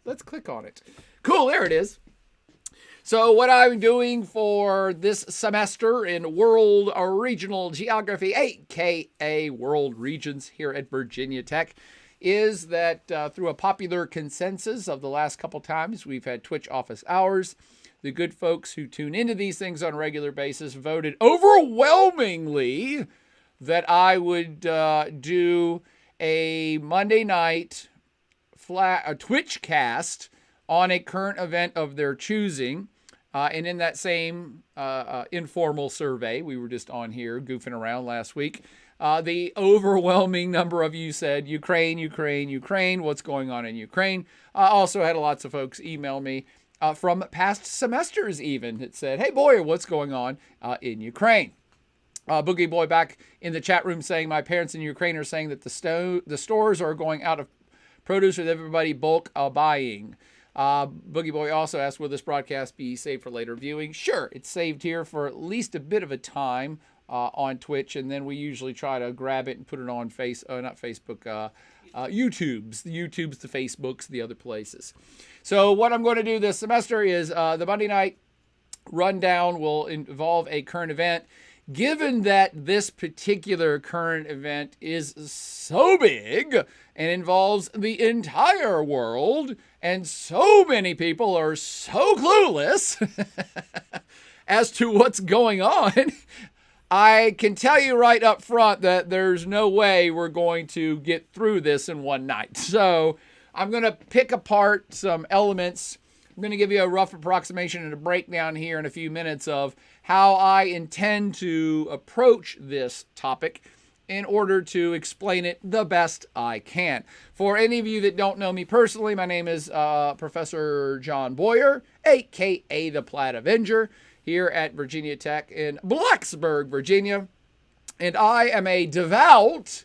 Let's click on it. Cool, there it is. So what I'm doing for this semester in World Regional Geography, aka World Regions here at Virginia Tech, is that through a popular consensus of the last couple times we've had Twitch office hours, the good folks who tune into these things on a regular basis voted overwhelmingly that I would do a Monday night a Twitch cast on a current event of their choosing. And in that same informal survey, we were just on here goofing around last week, the overwhelming number of you said Ukraine, Ukraine, Ukraine, what's going on in Ukraine. I also had lots of folks email me from past semesters even that said, hey, boy, what's going on in Ukraine? Boogie Boy back in the chat room saying my parents in Ukraine are saying that the stores are going out of produce with everybody bulk buying. Boogie Boy also asked, will this broadcast be saved for later viewing? Sure, it's saved here for at least a bit of a time on Twitch, and then we usually try to grab it and put it on YouTube's, the Facebooks, the other places. So what I'm going to do this semester is the Monday night rundown will involve a current event. Given that this particular current event is so big and involves the entire world, and so many people are so clueless as to what's going on, I can tell you right up front that there's no way we're going to get through this in one night. So I'm going to pick apart some elements. I'm going to give you a rough approximation and a breakdown here in a few minutes of how I intend to approach this topic in order to explain it the best I can. For any of you that don't know me personally, my name is Professor John Boyer, a.k.a. the Platt Avenger, here at Virginia Tech in Blacksburg, Virginia. And I am a devout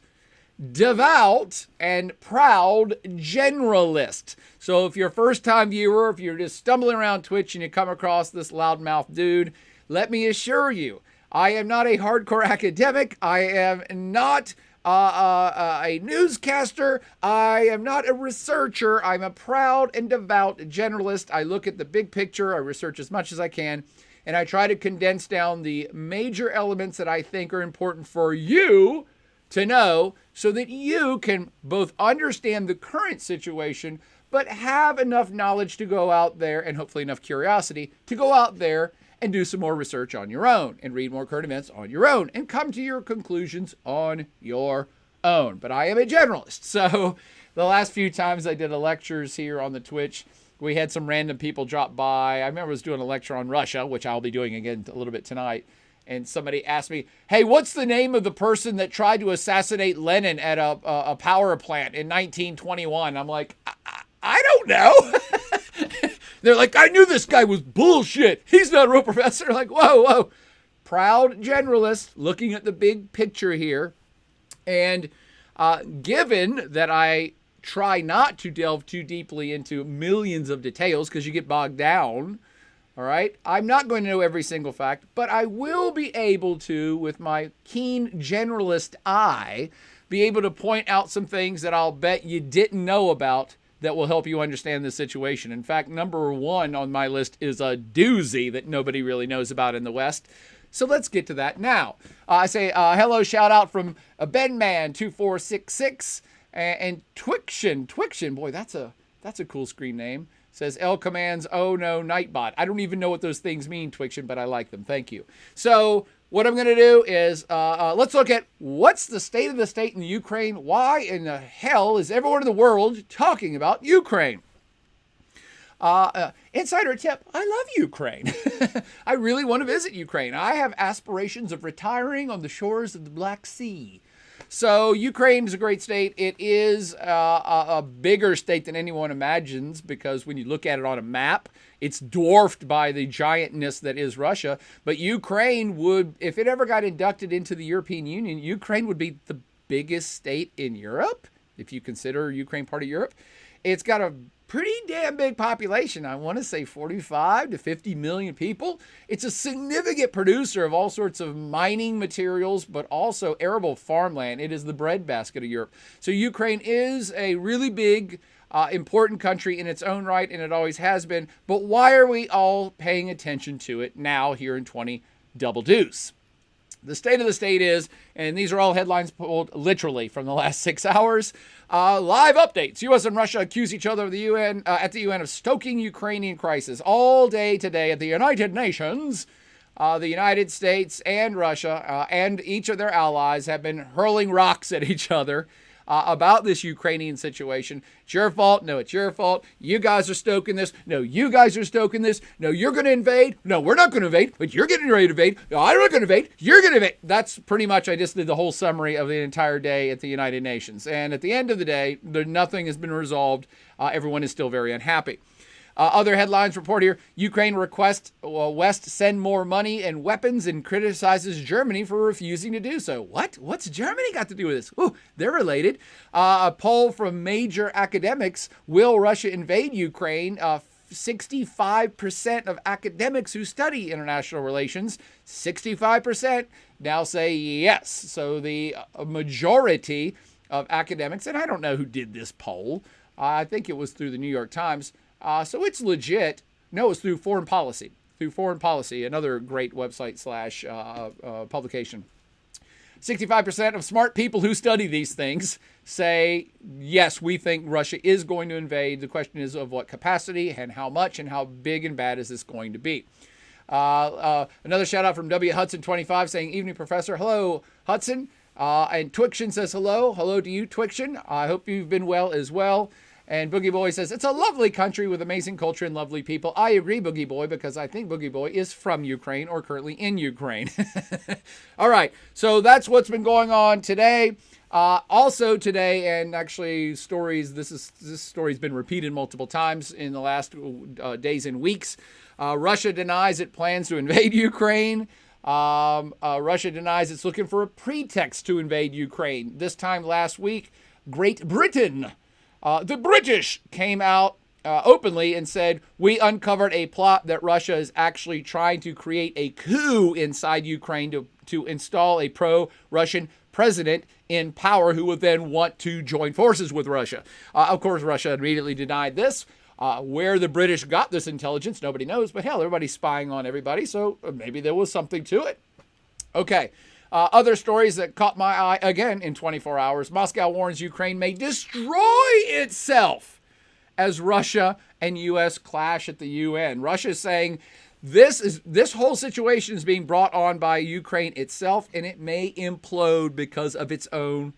and proud generalist. So if you're a first-time viewer, if you're just stumbling around Twitch and you come across this loudmouth dude, let me assure you, I am not a hardcore academic. I am not a newscaster. I am not a researcher. I'm a proud and devout generalist. I look at the big picture. I research as much as I can, and I try to condense down the major elements that I think are important for you to know so that you can both understand the current situation, but have enough knowledge to go out there, and hopefully enough curiosity to go out there and do some more research on your own and read more current events on your own and come to your conclusions on your own. But I am a generalist. So the last few times I did lectures here on the Twitch, we had some random people drop by. I remember I was doing a lecture on Russia, which I'll be doing again a little bit tonight. And somebody asked me, hey, what's the name of the person that tried to assassinate Lenin at a power plant in 1921? I'm like, I don't know. They're like, I knew this guy was bullshit. He's not a real professor. Like, whoa. Proud generalist looking at the big picture here. And given that I try not to delve too deeply into millions of details because you get bogged down, all right, I'm not going to know every single fact, but I will be able to, with my keen generalist eye, be able to point out some things that I'll bet you didn't know about that will help you understand the situation. In fact, number one on my list is a doozy that nobody really knows about in the West. So let's get to that now. I say hello, shout out from Benman2466 and Twiction. Boy, that's a cool screen name. Says L commands, oh no, Nightbot. I don't even know what those things mean, Twiction, but I like them. Thank you. So what I'm going to do is let's look at what's the state of the state in Ukraine. Why in the hell is everyone in the world talking about Ukraine? Insider tip, I love Ukraine. I really want to visit Ukraine. I have aspirations of retiring on the shores of the Black Sea. So Ukraine is a great state. It is a bigger state than anyone imagines because when you look at it on a map, it's dwarfed by the giantness that is Russia. But Ukraine would, if it ever got inducted into the European Union, Ukraine would be the biggest state in Europe, if you consider Ukraine part of Europe. It's got a pretty damn big population. I want to say 45 to 50 million people. It's a significant producer of all sorts of mining materials, but also arable farmland. It is the breadbasket of Europe. So Ukraine is a really big Important country in its own right, and it always has been. But why are we all paying attention to it now here in 20 double deuce? The state of the state is, and these are all headlines pulled literally from the last 6 hours. Live updates. U.S. and Russia accuse each other of the UN at the UN of stoking Ukrainian crisis. All day today at the United Nations, the United States and Russia and each of their allies have been hurling rocks at each other about this Ukrainian situation. It's your fault. No, it's your fault. You guys are stoking this. No, you guys are stoking this. No, you're going to invade. No, we're not going to invade, but you're getting ready to invade. No, I'm not going to invade. You're going to invade. That's pretty much, I just did the whole summary of the entire day at the United Nations. And at the end of the day, nothing has been resolved. Everyone is still very unhappy. Other headlines report here, Ukraine requests West send more money and weapons and criticizes Germany for refusing to do so. What? What's Germany got to do with this? Ooh, they're related. A poll from major academics, will Russia invade Ukraine? 65% of academics who study international relations, 65% now say yes. So the majority of academics, and I don't know who did this poll. I think it was through the New York Times. So it's legit. No, it's through Foreign Policy. Through Foreign Policy, another great website / publication. 65% of smart people who study these things say, yes, we think Russia is going to invade. The question is of what capacity and how much and how big and bad is this going to be. Another shout out from W. Hudson25 saying, evening, Professor. Hello, Hudson. And Twiction says hello. Hello to you, Twiction. I hope you've been well as well. And Boogie Boy says, it's a lovely country with amazing culture and lovely people. I agree, Boogie Boy, because I think Boogie Boy is from Ukraine or currently in Ukraine. All right, so that's what's been going on today. Also today, and actually stories, this story's been repeated multiple times in the last days and weeks. Russia denies it plans to invade Ukraine. Russia denies it's looking for a pretext to invade Ukraine. This time last week, Great Britain, the British came out openly and said, we uncovered a plot that Russia is actually trying to create a coup inside Ukraine to install a pro-Russian president in power who would then want to join forces with Russia. Of course, Russia immediately denied this. Where the British got this intelligence, nobody knows. But hell, everybody's spying on everybody, so maybe there was something to it. Okay. Other stories that caught my eye, again, in 24 hours. Moscow warns Ukraine may destroy itself as Russia and U.S. clash at the UN. Russia is saying this whole situation is being brought on by Ukraine itself, and it may implode because of its own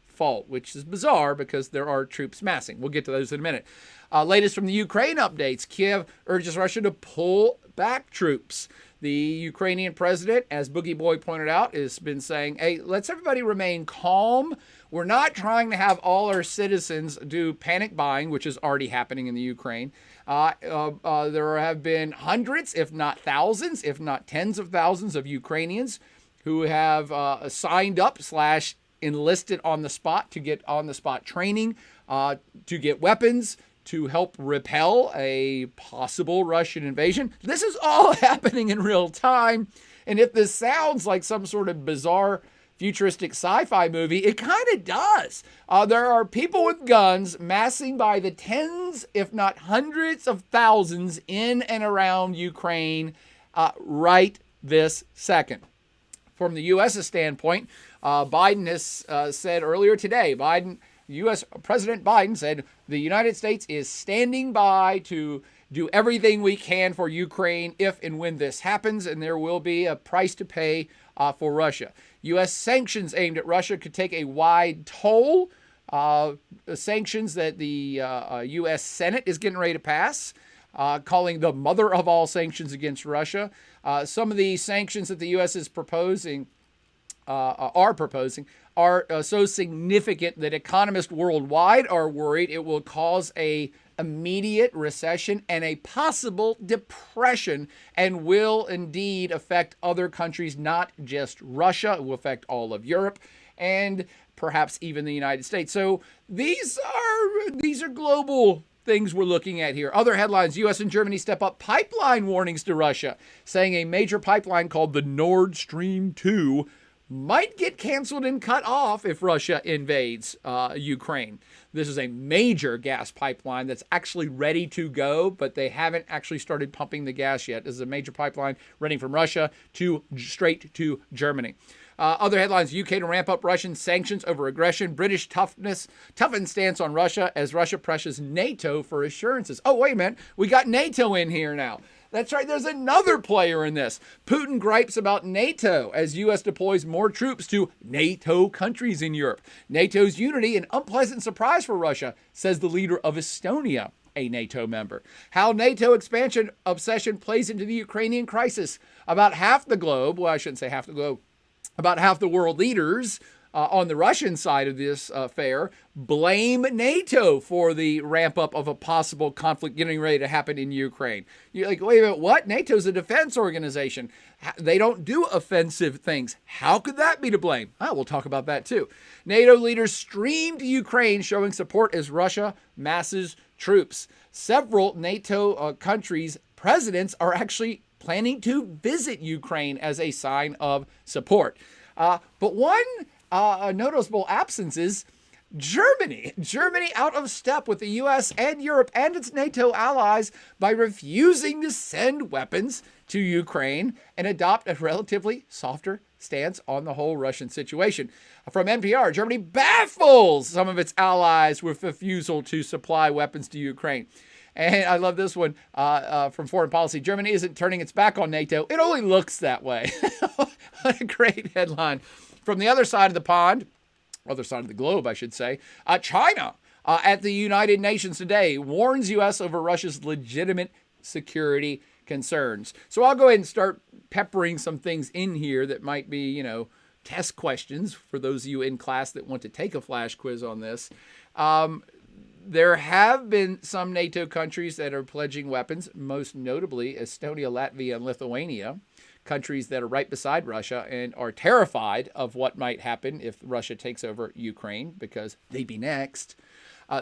fault, which is bizarre because there are troops massing. We'll get to those in a minute. Latest from the Ukraine updates. Kiev urges Russia to pull back troops. The Ukrainian president, as Boogie Boy pointed out, has been saying, hey, let's everybody remain calm. We're not trying to have all our citizens do panic buying, which is already happening in the Ukraine. There have been hundreds, if not thousands, if not tens of thousands of Ukrainians who have signed up / enlisted on the spot to get on the spot training, to get weapons, to help repel a possible Russian invasion. This is all happening in real time. And if this sounds like some sort of bizarre futuristic sci-fi movie, it kind of does. There are people with guns massing by the tens, if not hundreds of thousands in and around Ukraine right this second. From the U.S.'s standpoint, Biden has said earlier today, U.S. President Biden said the United States is standing by to do everything we can for Ukraine if and when this happens, and there will be a price to pay for Russia. U.S. sanctions aimed at Russia could take a wide toll. Sanctions that the U.S. Senate is getting ready to pass, calling the mother of all sanctions against Russia. Some of the sanctions that the U.S. is proposing are so significant that economists worldwide are worried it will cause a immediate recession and a possible depression, and will indeed affect other countries, not just Russia. It will affect all of Europe and perhaps even the United States. So these are global things we're looking at here. Other headlines: U.S. and Germany step up pipeline warnings to Russia, saying a major pipeline called the Nord Stream 2 might get canceled and cut off if Russia invades Ukraine. This is a major gas pipeline that's actually ready to go, but they haven't actually started pumping the gas yet. This is a major pipeline running from Russia to straight to Germany. Other headlines: UK to ramp up Russian sanctions over aggression. British toughened stance on Russia as Russia presses NATO for assurances. Oh, wait a minute. We got NATO in here now. That's right. There's another player in this. Putin gripes about NATO as U.S. deploys more troops to NATO countries in Europe. NATO's unity, an unpleasant surprise for Russia, says the leader of Estonia, a NATO member. How NATO expansion obsession plays into the Ukrainian crisis. About half the globe, well, I shouldn't say half the globe, about half the world leaders on the Russian side of this affair blame NATO for the ramp up of a possible conflict getting ready to happen in Ukraine. You're like, wait a minute, what? NATO's a defense organization. They don't do offensive things. How could that be to blame? We'll talk about that too. NATO leaders streamed to Ukraine showing support as Russia masses troops. Several NATO countries' presidents are actually planning to visit Ukraine as a sign of support. But one noticeable absence is Germany. Germany out of step with the U.S. and Europe and its NATO allies by refusing to send weapons to Ukraine and adopt a relatively softer stance on the whole Russian situation. From NPR, Germany baffles some of its allies with refusal to supply weapons to Ukraine. And I love this one from Foreign Policy. Germany isn't turning its back on NATO. It only looks that way. What a great headline. From the other side of the pond, other side of the globe, I should say, China at the United Nations today warns U.S. over Russia's legitimate security concerns. So I'll go ahead and start peppering some things in here that might be, test questions for those of you in class that want to take a flash quiz on this. There have been some NATO countries that are pledging weapons, most notably Estonia, Latvia, and Lithuania, countries that are right beside Russia and are terrified of what might happen if Russia takes over Ukraine because they'd be next.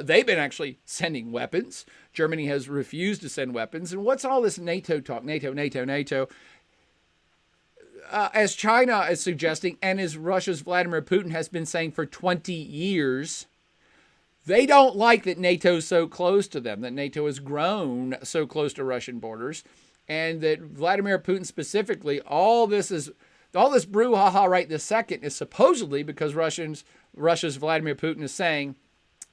They've been actually sending weapons. Germany has refused to send weapons. And what's all this NATO talk? NATO. As China is suggesting, and as Russia's Vladimir Putin has been saying for 20 years, they don't like that NATO's so close to them, that NATO has grown so close to Russian borders, and that Vladimir Putin specifically, all this brouhaha right this second is supposedly because Russia's Vladimir Putin is saying,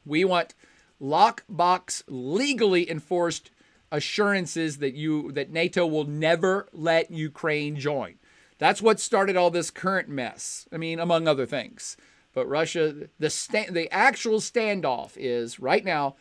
we want lockbox, legally enforced assurances that NATO will never let Ukraine join. That's what started all this current mess. I mean, among other things. But Russia, the actual standoff is right now,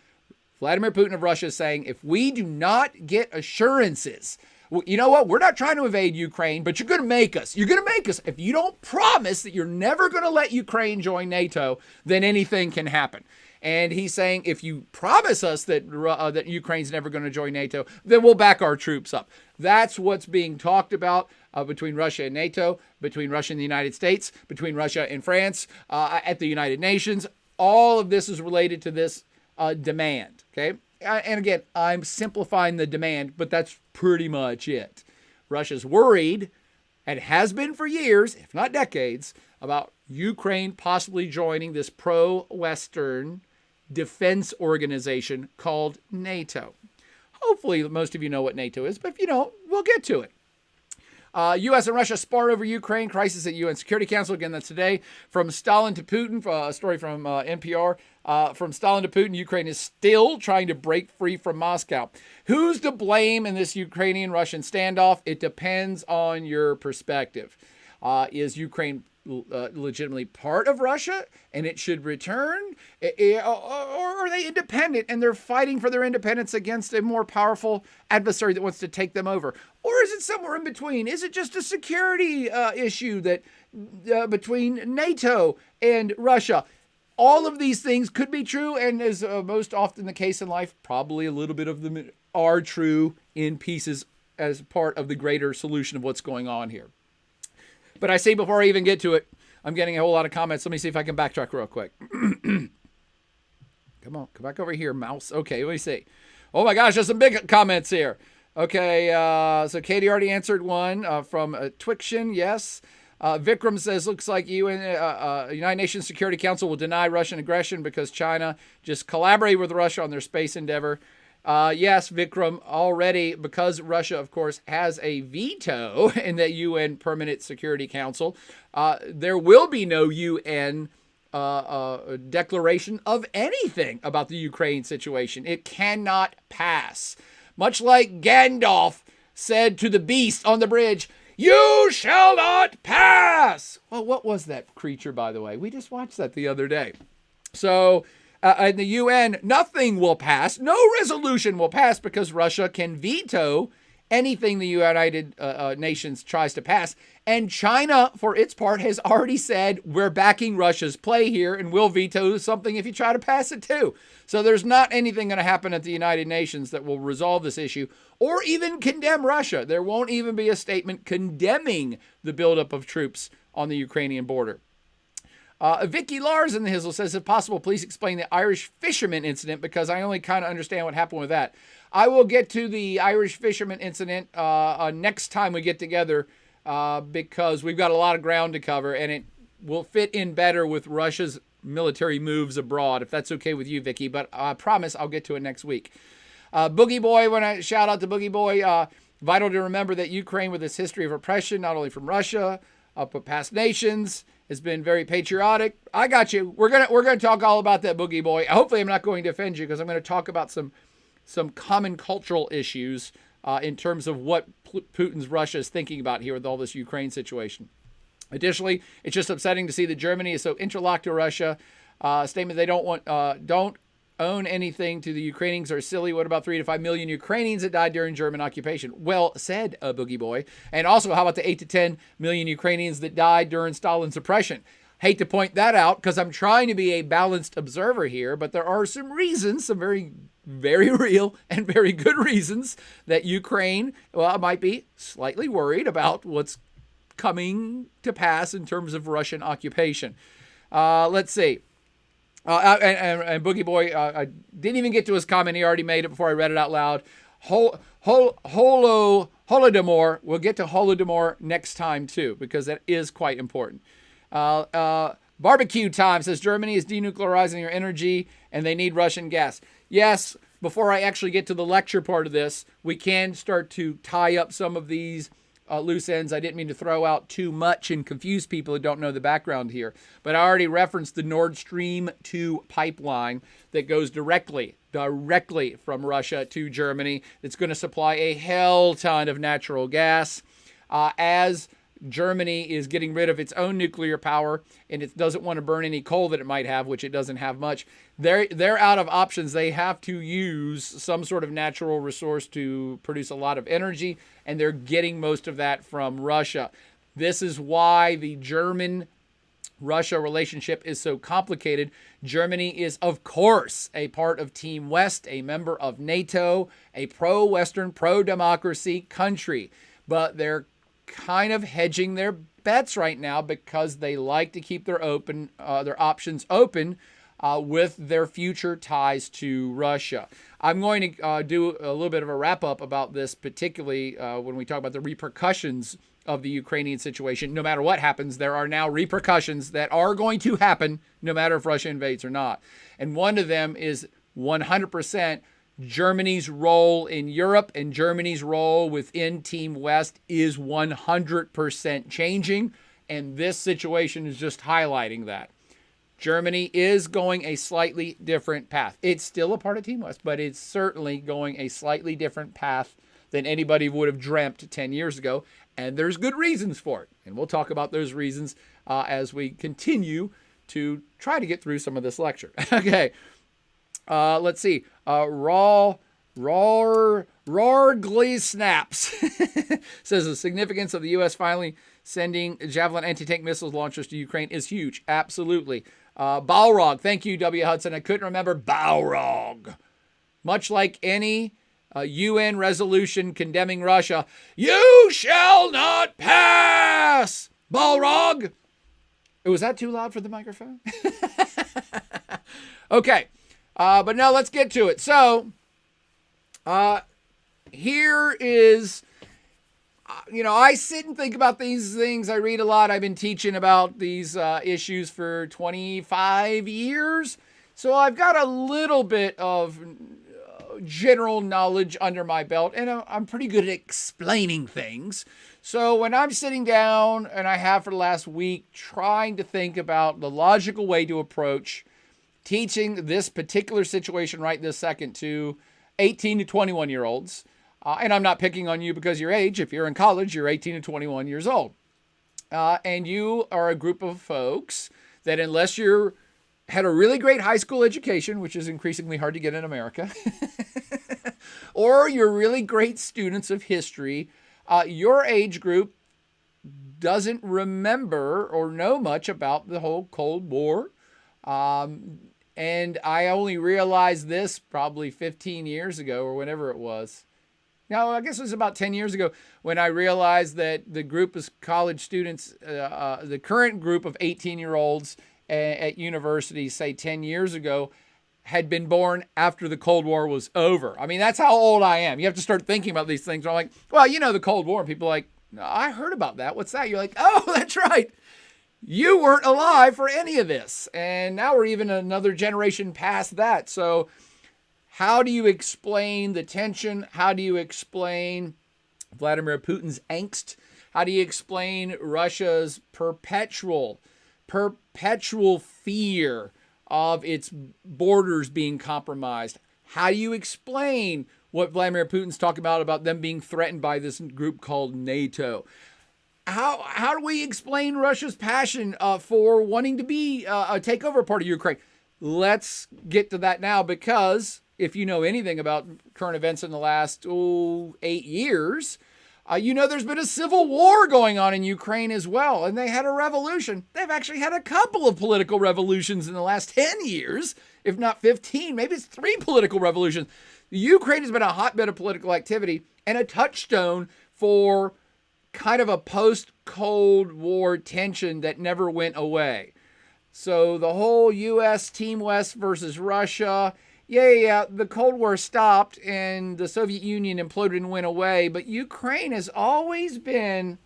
Vladimir Putin of Russia is saying, if we do not get assurances, well, you know what? We're not trying to invade Ukraine, but you're going to make us. You're going to make us. If you don't promise that you're never going to let Ukraine join NATO, then anything can happen. And he's saying, if you promise us that Ukraine's never going to join NATO, then we'll back our troops up. That's what's being talked about between Russia and NATO, between Russia and the United States, between Russia and France, at the United Nations. All of this is related to this demand, okay? And again, I'm simplifying the demand, but that's pretty much it. Russia's worried, and has been for years, if not decades, about Ukraine possibly joining this pro-Western defense organization called NATO. Hopefully, most of you know what NATO is, but if you don't, we'll get to it. U.S. and Russia spar over Ukraine, crisis at UN Security Council. Again, that's today. From Stalin to Putin, a story from NPR. From Stalin to Putin, Ukraine is still trying to break free from Moscow. Who's to blame in this Ukrainian-Russian standoff? It depends on your perspective. Is Ukraine legitimately part of Russia and it should return? Or are they independent and they're fighting for their independence against a more powerful adversary that wants to take them over? Or is it somewhere in between? Is it just a security issue that between NATO and Russia? All of these things could be true, and as most often the case in life, probably a little bit of them are true in pieces as part of the greater solution of what's going on here. But I say before I even get to it, I'm getting a whole lot of comments. Let me see if I can backtrack real quick. Come on, come back over here, mouse. Okay, let me see. Oh my gosh, there's some big comments here. Okay, so Katie already answered one from Twiction, yes. Vikram says, looks like United Nations Security Council will deny Russian aggression because China just collaborated with Russia on their space endeavor. Yes, Vikram, already, because Russia, of course, has a veto in the UN Permanent Security Council, there will be no UN declaration of anything about the Ukraine situation. It cannot pass. Much like Gandalf said to the beast on the bridge, "You shall not pass." Well, what was that creature, by the way? We just watched that the other day. So in the UN, nothing will pass. No resolution will pass because Russia can veto anything the United Nations tries to pass. And China, for its part, has already said, we're backing Russia's play here and we'll veto something if you try to pass it too. So there's not anything going to happen at the United Nations that will resolve this issue or even condemn Russia. There won't even be a statement condemning the buildup of troops on the Ukrainian border. Vicky Lars in the Hizzle says, if possible, please explain the Irish fisherman incident because I only kind of understand what happened with that. I will get to the Irish fisherman incident next time we get together because we've got a lot of ground to cover and it will fit in better with Russia's military moves abroad, if that's okay with you, Vicky. But I promise I'll get to it next week. Boogie Boy, when I shout out to Boogie Boy, vital to remember that Ukraine, with its history of oppression, not only from Russia, but past nations, has been very patriotic. I got you. We're gonna talk all about that, Boogie Boy. Hopefully, I'm not going to offend you because I'm going to talk about some common cultural issues in terms of what Putin's Russia is thinking about here with all this Ukraine situation. Additionally, it's just upsetting to see that Germany is so interlocked to Russia. Statement they don't own anything to the Ukrainians are silly. What about 3 to 5 million Ukrainians that died during German occupation? Well said, Boogie Boy. And also, how about the 8 to 10 million Ukrainians that died during Stalin's oppression? Hate to point that out because I'm trying to be a balanced observer here, but there are some reasons, some very, very real and very good reasons that Ukraine might be slightly worried about what's coming to pass in terms of Russian occupation. Let's see. And Boogie Boy, I didn't even get to his comment. He already made it before I read it out loud. Holodomor. We'll get to Holodomor next time too, because that is quite important. Barbecue Time says Germany is denuclearizing their energy and they need Russian gas. Yes, before I actually get to the lecture part of this, we can start to tie up some of these loose ends. I didn't mean to throw out too much and confuse people who don't know the background here. But I already referenced the Nord Stream 2 pipeline that goes directly from Russia to Germany. It's going to supply a hell ton of natural gas. As Germany is getting rid of its own nuclear power and it doesn't want to burn any coal that it might have, which it doesn't have much. They're out of options. They have to use some sort of natural resource to produce a lot of energy, and they're getting most of that from Russia. This is why the German-Russia relationship is so complicated. Germany is, of course, a part of Team West, a member of NATO, a pro-Western, pro-democracy country, but they're kind of hedging their bets right now because they like to keep their options open with their future ties to Russia. I'm going to do a little bit of a wrap up about this, particularly when we talk about the repercussions of the Ukrainian situation. No matter what happens, there are now repercussions that are going to happen no matter if Russia invades or not. And one of them is 100% Germany's role in Europe, and Germany's role within Team West is 100% changing, and this situation is just highlighting that. Germany is going a slightly different path. It's still a part of Team West, but it's certainly going a slightly different path than anybody would have dreamt 10 years ago, and there's good reasons for it. And we'll talk about those reasons as we continue to try to get through some of this lecture. Okay. Let's see. Roar Glee Snaps says the significance of the U.S. finally sending Javelin anti-tank missiles launchers to Ukraine is huge. Absolutely. Balrog. Thank you, W. Hudson. I couldn't remember Balrog. Much like any UN resolution condemning Russia, you shall not pass. Balrog. Was that too loud for the microphone? Okay. But now let's get to it. So, here is, I sit and think about these things. I read a lot. I've been teaching about these issues for 25 years. So I've got a little bit of general knowledge under my belt, and I'm pretty good at explaining things. So when I'm sitting down, and I have for the last week, trying to think about the logical way to approach teaching this particular situation right this second to 18 to 21 year olds, and I'm not picking on you because of your age. If you're in college, you're 18 to 21 years old. And you are a group of folks that, unless you're had a really great high school education, which is increasingly hard to get in America, or you're really great students of history, your age group doesn't remember or know much about the whole Cold War. And I only realized this probably 15 years ago or whenever it was. No, I guess it was about 10 years ago when I realized that the group of college students, the current group of 18-year-olds at universities, say 10 years ago, had been born after the Cold War was over. I mean, that's how old I am. You have to start thinking about these things. I'm like, well, the Cold War. And people are like, no, I heard about that. What's that? You're like, oh, that's right. You weren't alive for any of this. And now we're even another generation past that. So how do you explain the tension? How do you explain Vladimir Putin's angst? How do you explain Russia's perpetual fear of its borders being compromised? How do you explain what Vladimir Putin's talking about them being threatened by this group called NATO? How do we explain Russia's passion for wanting to be a takeover part of Ukraine? Let's get to that now, because if you know anything about current events in the last 8 years, there's been a civil war going on in Ukraine as well. And they had a revolution. They've actually had a couple of political revolutions in the last 10 years, if not 15. Maybe it's 3 political revolutions. Ukraine has been a hotbed of political activity and a touchstone for kind of a post-Cold War tension that never went away. So the whole U.S. Team West versus Russia, the Cold War stopped and the Soviet Union imploded and went away, but Ukraine has always been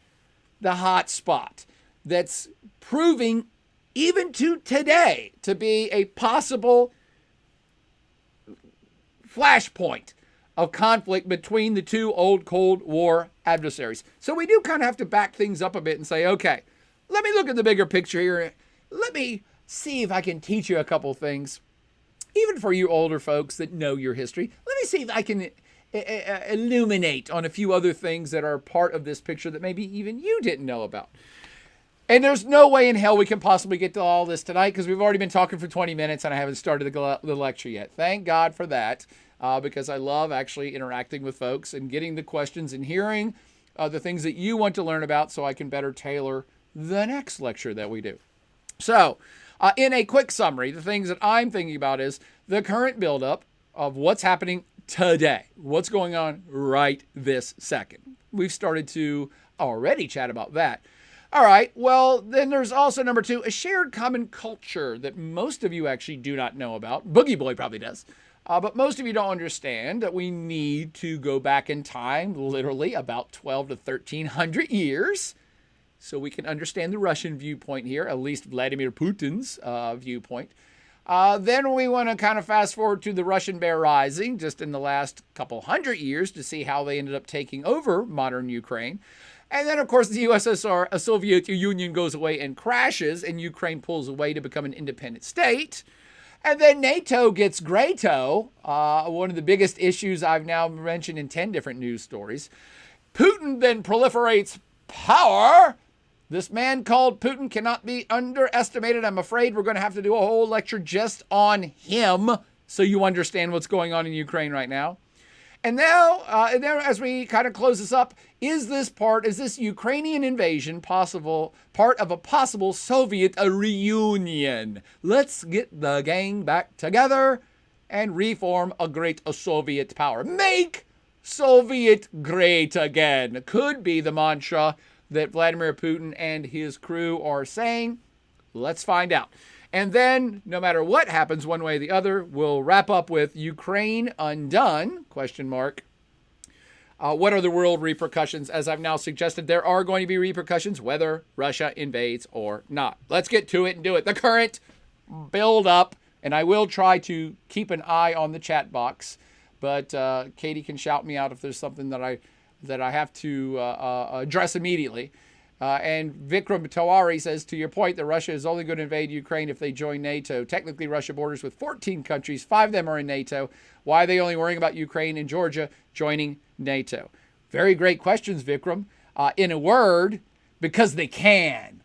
the hot spot that's proving, even to today, to be a possible flashpoint of conflict between the two old Cold War adversaries. So we do kind of have to back things up a bit and say, okay, let me look at the bigger picture here. Let me see if I can teach you a couple things. Even for you older folks that know your history, let me see if I can illuminate on a few other things that are part of this picture that maybe even you didn't know about. And there's no way in hell we can possibly get to all this tonight, because we've already been talking for 20 minutes and I haven't started the lecture yet. Thank God for that, because I love actually interacting with folks and getting the questions and hearing the things that you want to learn about, so I can better tailor the next lecture that we do. So, in a quick summary, the things that I'm thinking about is the current buildup of what's happening today, what's going on right this second. We've started to already chat about that. All right, well, then there's also number 2, a shared common culture that most of you actually do not know about. Boogie Boy probably does. But most of you don't understand that we need to go back in time, literally about 12 to 1300 years, so we can understand the Russian viewpoint here, at least Vladimir Putin's viewpoint. Then we want to kind of fast forward to the Russian Bear Rising, just in the last couple hundred years, to see how they ended up taking over modern Ukraine. And then, of course, the USSR, a Soviet Union, goes away and crashes, and Ukraine pulls away to become an independent state. And then NATO gets Grey-toe, one of the biggest issues I've now mentioned in 10 different news stories. Putin then proliferates power. This man called Putin cannot be underestimated. I'm afraid we're going to have to do a whole lecture just on him, so you understand what's going on in Ukraine right now. And now, as we kind of close this up, is this Ukrainian invasion possible part of a possible Soviet reunion? Let's get the gang back together and reform a great Soviet power. Make Soviet great again could be the mantra that Vladimir Putin and his crew are saying. Let's find out. And then, no matter what happens one way or the other, we'll wrap up with Ukraine undone, question mark. What are the world repercussions? As I've now suggested, there are going to be repercussions whether Russia invades or not. Let's get to it and do it. The current build up, and I will try to keep an eye on the chat box, but Katie can shout me out if there's something that I have to address immediately. And Vikram Tawari says, to your point, that Russia is only going to invade Ukraine if they join NATO. Technically, Russia borders with 14 countries. 5 of them are in NATO. Why are they only worrying about Ukraine and Georgia joining NATO? Very great questions, Vikram. In a word, because they can.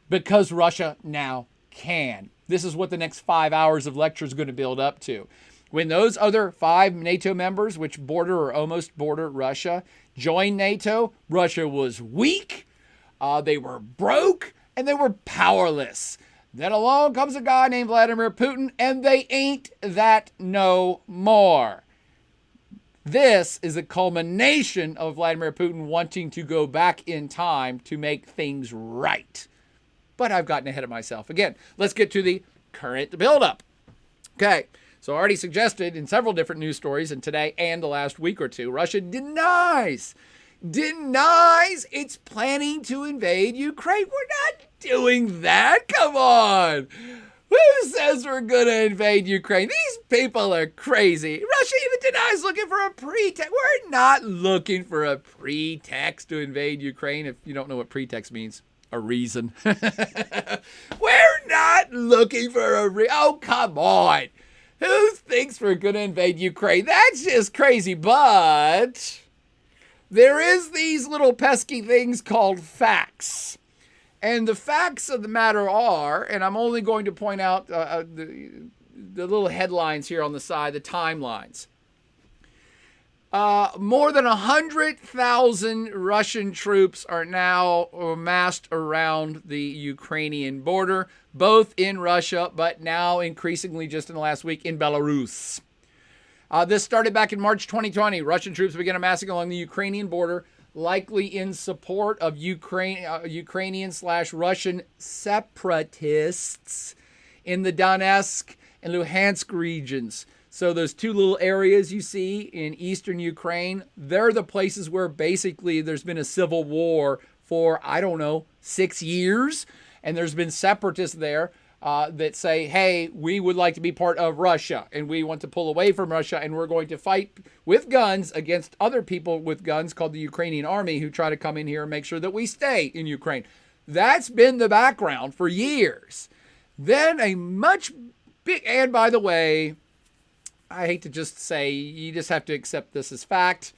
Because Russia now can. This is what the next 5 hours of lecture is going to build up to. When those other 5 NATO members, which border or almost border Russia, joined NATO, Russia was weak. They were broke, and they were powerless. Then along comes a guy named Vladimir Putin, and they ain't that no more. This is a culmination of Vladimir Putin wanting to go back in time to make things right. But I've gotten ahead of myself. Again, let's get to the current buildup. Okay, so I already suggested in several different news stories, and today and the last week or two, Russia denies it's planning to invade Ukraine. We're not doing that. Come on. Who says we're going to invade Ukraine? These people are crazy. Russia even denies looking for a pretext. We're not looking for a pretext to invade Ukraine. If you don't know what pretext means, a reason. We're not looking for a reason. Oh, come on. Who thinks we're going to invade Ukraine? That's just crazy. But there is these little pesky things called facts. And the facts of the matter are, and I'm only going to point out the little headlines here on the side, the timelines. More than 100,000 Russian troops are now amassed around the Ukrainian border, both in Russia, but now increasingly just in the last week in Belarus. This started back in March 2020. Russian troops began amassing along the Ukrainian border, likely in support of Ukrainian/Russian separatists in the Donetsk and Luhansk regions. So those two little areas you see in eastern Ukraine, they're the places where basically there's been a civil war for, 6 years. And there's been separatists there that say, hey, we would like to be part of Russia and we want to pull away from Russia and we're going to fight with guns against other people with guns called the Ukrainian army who try to come in here and make sure that we stay in Ukraine. That's been the background for years. Then a much big, and by the way, I hate to just say, you just have to accept this as fact,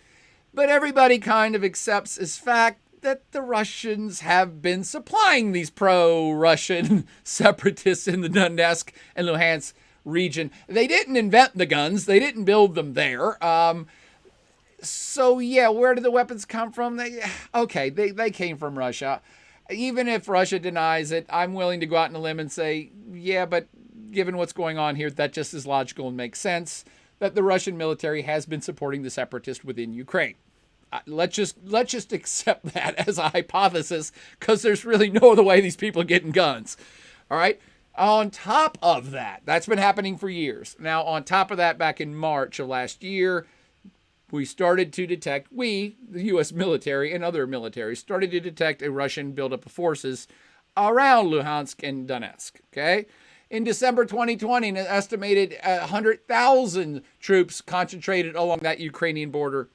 but everybody kind of accepts as fact that the Russians have been supplying these pro-Russian separatists in the Donetsk and Luhansk region. They didn't invent the guns. They didn't build them there. So, yeah, where did the weapons come from? They came from Russia. Even if Russia denies it, I'm willing to go out on a limb and say, yeah, but given what's going on here, that just is logical and makes sense that the Russian military has been supporting the separatists within Ukraine. Let's just accept that as a hypothesis because there's really no other way these people are getting guns. All right. On top of that, that's been happening for years. Now, on top of that, back in March of last year, we started to detect, the U.S. military and other militaries, started to detect a Russian buildup of forces around Luhansk and Donetsk. Okay. In December 2020, an estimated 100,000 troops concentrated along that Ukrainian border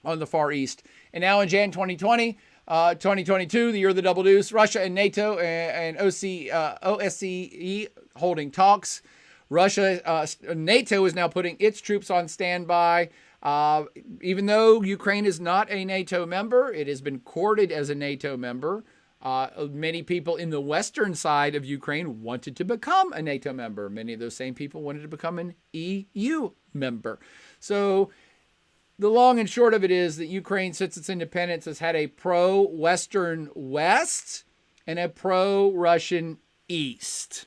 on the Far East. And now in Jan 2022, the year of the double deuce, Russia and NATO and OSCE holding talks. NATO is now putting its troops on standby. Even though Ukraine is not a NATO member, it has been courted as a NATO member. Many people in the western side of Ukraine wanted to become a NATO member. Many of those same people wanted to become an EU member. So the long and short of it is that Ukraine, since its independence, has had a pro-Western West and a pro-Russian East.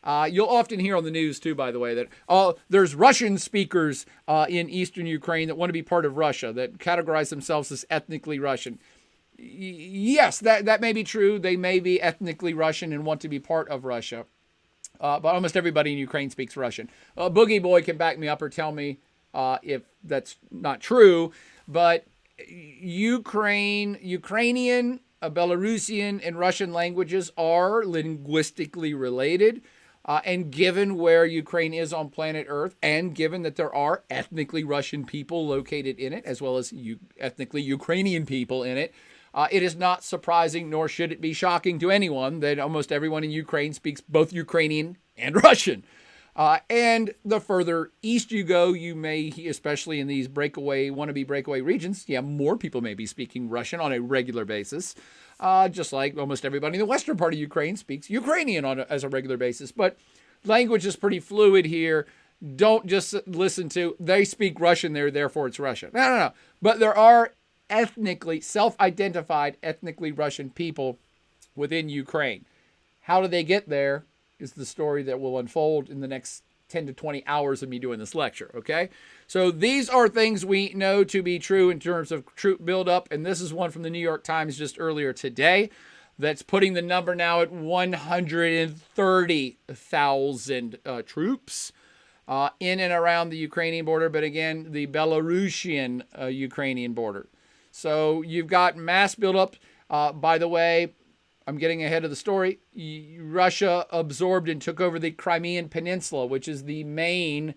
You'll often hear on the news, too, by the way, that there's Russian speakers in eastern Ukraine that want to be part of Russia, that categorize themselves as ethnically Russian. Yes, that may be true. They may be ethnically Russian and want to be part of Russia. But almost everybody in Ukraine speaks Russian. Boogie Boy can back me up or tell me if that's not true. But Ukrainian, Belarusian, and Russian languages are linguistically related. And given where Ukraine is on planet Earth, and given that there are ethnically Russian people located in it, as well as ethnically Ukrainian people in it, it is not surprising, nor should it be shocking to anyone, that almost everyone in Ukraine speaks both Ukrainian and Russian. And the further east you go, you may, especially in these wannabe breakaway regions, more people may be speaking Russian on a regular basis. Just like almost everybody in the western part of Ukraine speaks Ukrainian as a regular basis. But language is pretty fluid here. Don't just listen to, they speak Russian there, therefore it's Russian. No. But there are self-identified ethnically Russian people within Ukraine. How do they get there is the story that will unfold in the next 10 to 20 hours of me doing this lecture, okay? So these are things we know to be true in terms of troop buildup, and this is one from the New York Times just earlier today that's putting the number now at 130,000 troops in and around the Ukrainian border, but again, the Belarusian Ukrainian border. So you've got mass buildup. By the way, I'm getting ahead of the story. Russia absorbed and took over the Crimean Peninsula, which is the major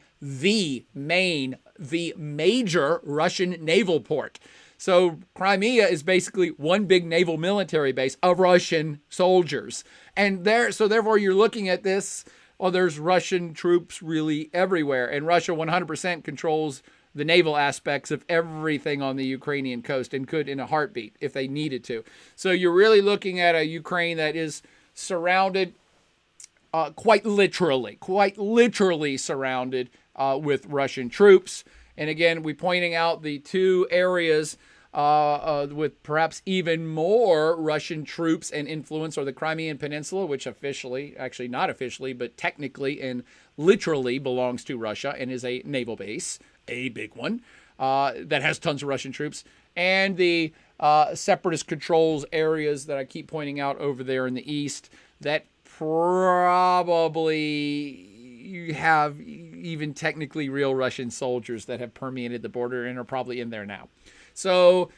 Russian naval port. So Crimea is basically one big naval military base of Russian soldiers. And therefore you're looking at this, there's Russian troops really everywhere. And Russia 100% controls the naval aspects of everything on the Ukrainian coast and could in a heartbeat if they needed to. So you're really looking at a Ukraine that is surrounded, quite literally surrounded with Russian troops. And again, we're pointing out the two areas with perhaps even more Russian troops and influence are the Crimean Peninsula, which actually not officially, but technically and literally belongs to Russia and is a naval base, a big one, that has tons of Russian troops, and the separatist controls areas that I keep pointing out over there in the east that probably you have even technically real Russian soldiers that have permeated the border and are probably in there now. So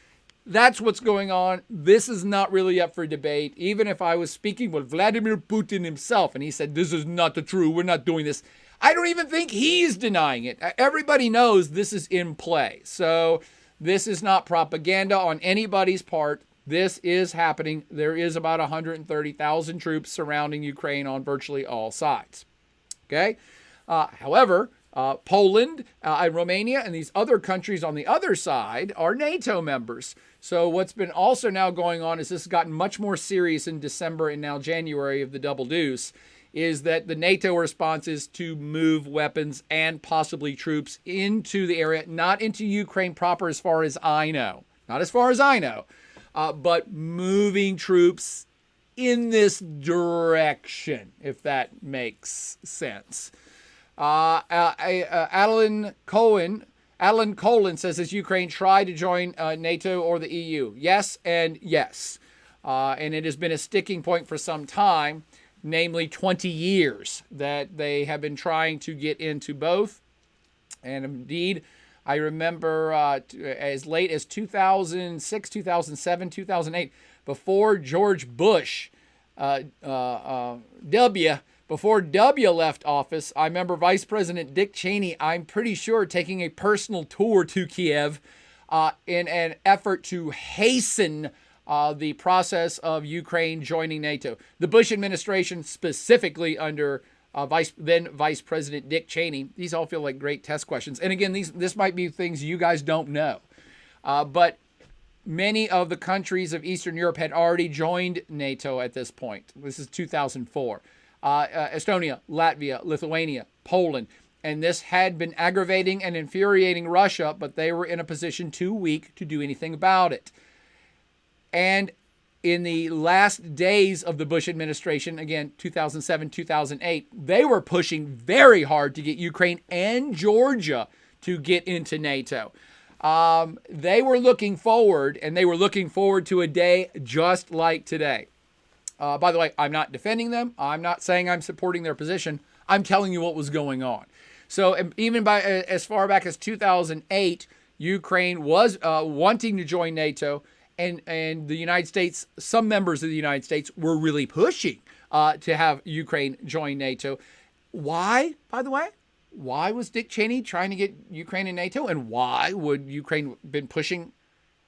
that's what's going on. This is not really up for debate. Even if I was speaking with Vladimir Putin himself and he said, this is not the true, we're not doing this, I don't even think he's denying it. Everybody knows this is in play. So this is not propaganda on anybody's part. This is happening. There is about 130,000 troops surrounding Ukraine on virtually all sides. Okay? However, Poland, Romania, and these other countries on the other side are NATO members. So what's been also now going on is this has gotten much more serious in December and now January of the double deuce, is that the NATO response is to move weapons and possibly troops into the area, not into Ukraine proper as far as I know. Not as far as I know. But moving troops in this direction, if that makes sense. Alan Cohen says, has Ukraine tried to join NATO or the EU? Yes and yes. And it has been a sticking point for some time, namely 20 years, that they have been trying to get into both. And indeed, I remember as late as 2006, 2007, 2008, before George Bush, before W left office, I remember Vice President Dick Cheney, I'm pretty sure, taking a personal tour to Kiev in an effort to hasten the process of Ukraine joining NATO. The Bush administration, specifically under then Vice President Dick Cheney, these all feel like great test questions. And again, this might be things you guys don't know. But many of the countries of Eastern Europe had already joined NATO at this point. This is 2004. Estonia, Latvia, Lithuania, Poland. And this had been aggravating and infuriating Russia, but they were in a position too weak to do anything about it. And in the last days of the Bush administration, again, 2007, 2008, they were pushing very hard to get Ukraine and Georgia to get into NATO. They were looking forward, and they were looking forward to a day just like today. By the way, I'm not defending them. I'm not saying I'm supporting their position. I'm telling you what was going on. So even by as far back as 2008, Ukraine was wanting to join NATO, and the United States, some members of the United States were really pushing to have Ukraine join NATO. Why, by the way? Why was Dick Cheney trying to get Ukraine in NATO, and why would Ukraine been pushing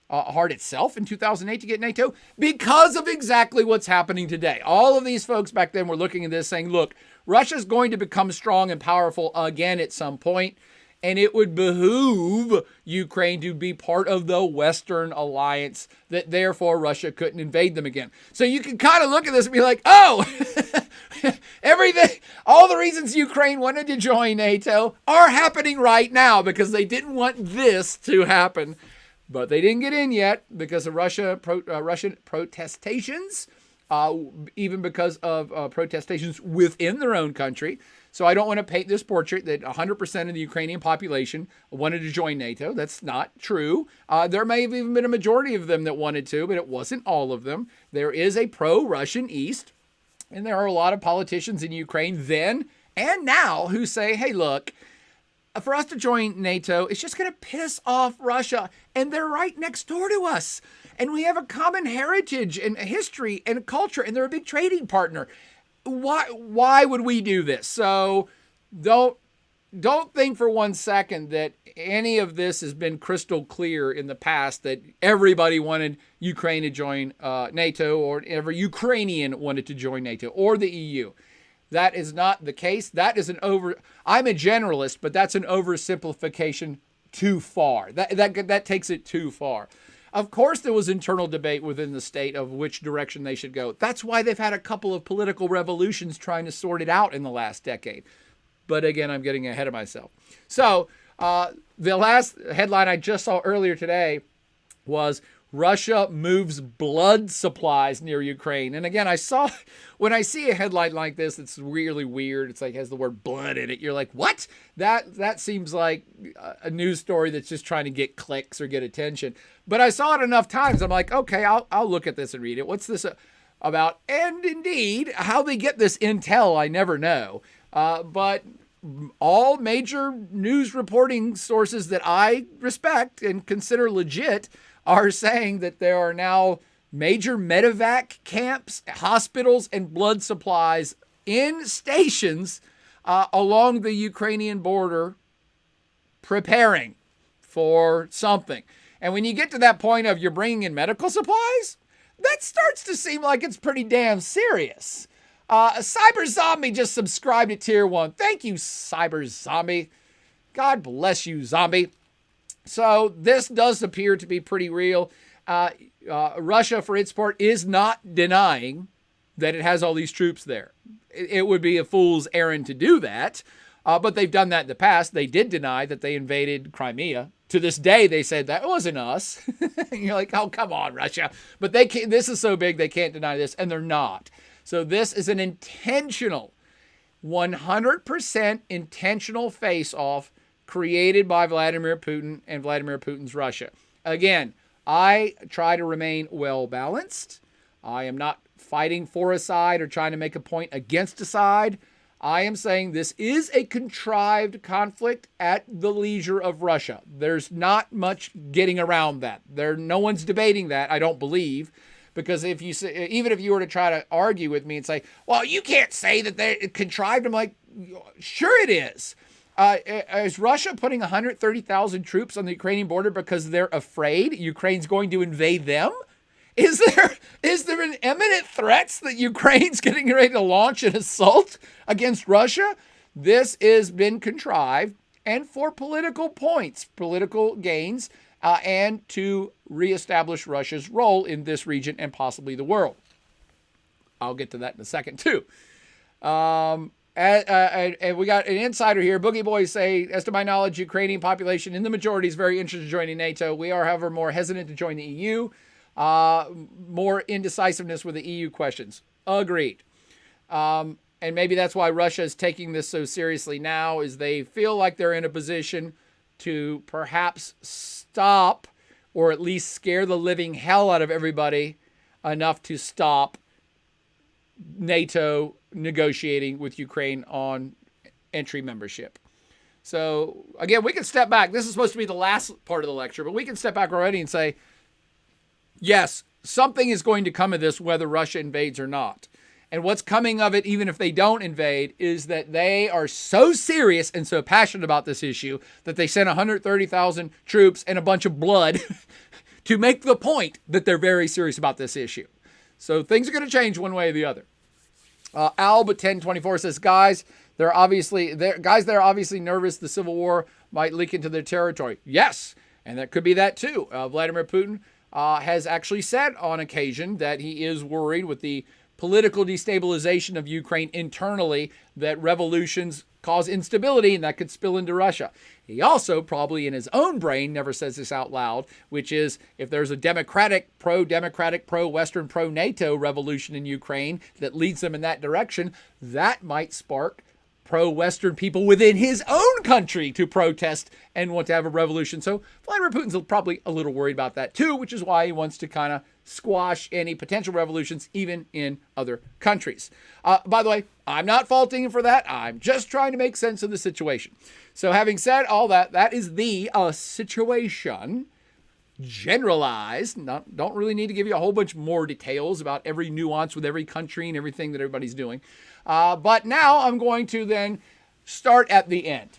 hard itself in 2008 to get NATO? Because of exactly what's happening today. All of these folks back then were looking at this saying, look, Russia's going to become strong and powerful again at some point, and it would behoove Ukraine to be part of the Western alliance, that therefore Russia couldn't invade them again. So you can kind of look at this and be like, oh, everything, all the reasons Ukraine wanted to join NATO are happening right now because they didn't want this to happen. But they didn't get in yet because of Russian protestations, even because of protestations within their own country. So I don't want to paint this portrait that 100% of the Ukrainian population wanted to join NATO. That's not true. There may have even been a majority of them that wanted to, but it wasn't all of them. There is a pro-Russian East, and there are a lot of politicians in Ukraine then and now who say, hey, look, for us to join NATO, it's just going to piss off Russia. And they're right next door to us. And we have a common heritage and history and culture, and they're a big trading partner. Why would we do this? So don't think for one second that any of this has been crystal clear in the past, that everybody wanted Ukraine to join NATO, or every Ukrainian wanted to join NATO or the EU. That is not the case. That is I'm a generalist, but that's an oversimplification too far. That takes it too far. Of course, there was internal debate within the state of which direction they should go. That's why they've had a couple of political revolutions trying to sort it out in the last decade. But again, I'm getting ahead of myself. So the last headline I just saw earlier today was Russia moves blood supplies near Ukraine. And again, when I see a headline like this, it's really weird. It's like has the word blood in it. You're like, what? That seems like a news story that's just trying to get clicks or get attention. But I saw it enough times. I'm like, okay, I'll look at this and read it. What's this about? And indeed, how they get this intel, I never know. But all major news reporting sources that I respect and consider legit are saying that there are now major medevac camps, hospitals, and blood supplies in stations along the Ukrainian border preparing for something. And when you get to that point of you're bringing in medical supplies, that starts to seem like it's pretty damn serious. Cyber Zombie just subscribed to Tier 1. Thank you, Cyber Zombie. God bless you, Zombie. So this does appear to be pretty real. Russia, for its part, is not denying that it has all these troops there. It would be a fool's errand to do that. But they've done that in the past. They did deny that they invaded Crimea. To this day, they said that wasn't us. You're like, oh, come on, Russia. But they can't, this is so big, they can't deny this, and they're not. So this is an intentional, 100% intentional face-off created by Vladimir Putin and Vladimir Putin's Russia. Again, I try to remain well-balanced. I am not fighting for a side or trying to make a point against a side. I am saying this is a contrived conflict at the leisure of Russia. There's not much getting around that. No one's debating that, I don't believe. Because if you say, even if you were to try to argue with me and say, well, you can't say that they contrived, I'm like, sure it is. Is Russia putting 130,000 troops on the Ukrainian border because they're afraid Ukraine's going to invade them? Is there an imminent threat that Ukraine's getting ready to launch an assault against Russia? This has been contrived, and for political points, political gains, and to reestablish Russia's role in this region and possibly the world. I'll get to that in a second, too. And we got an insider here. Boogie Boys say, as to my knowledge, Ukrainian population in the majority is very interested in joining NATO. We are, however, more hesitant to join the EU. More indecisiveness with the EU questions. Agreed. And maybe that's why Russia is taking this so seriously now, is they feel like they're in a position to perhaps stop or at least scare the living hell out of everybody enough to stop NATO negotiating with Ukraine on entry membership. So, again, we can step back. This is supposed to be the last part of the lecture, but we can step back already and say, yes, something is going to come of this whether Russia invades or not. And what's coming of it, even if they don't invade, is that they are so serious and so passionate about this issue that they sent 130,000 troops and a bunch of blood to make the point that they're very serious about this issue. So things are going to change one way or the other. Alb1024 says, guys, they're obviously nervous the civil war might leak into their territory. Yes, and that could be that too. Vladimir Putin has actually said on occasion that he is worried with the political destabilization of Ukraine internally, that revolutions cause instability and that could spill into Russia. He also probably in his own brain never says this out loud, which is if there's a democratic, pro-Western, pro-NATO revolution in Ukraine that leads them in that direction, that might spark pro-Western people within his own country to protest and want to have a revolution. So Vladimir Putin's probably a little worried about that too, which is why he wants to kind of squash any potential revolutions even in other countries. By the way, I'm not faulting him for that. I'm just trying to make sense of the situation. So having said all that, that is the situation generalized. Don't really need to give you a whole bunch more details about every nuance with every country and everything that everybody's doing. But now I'm going to then start at the end.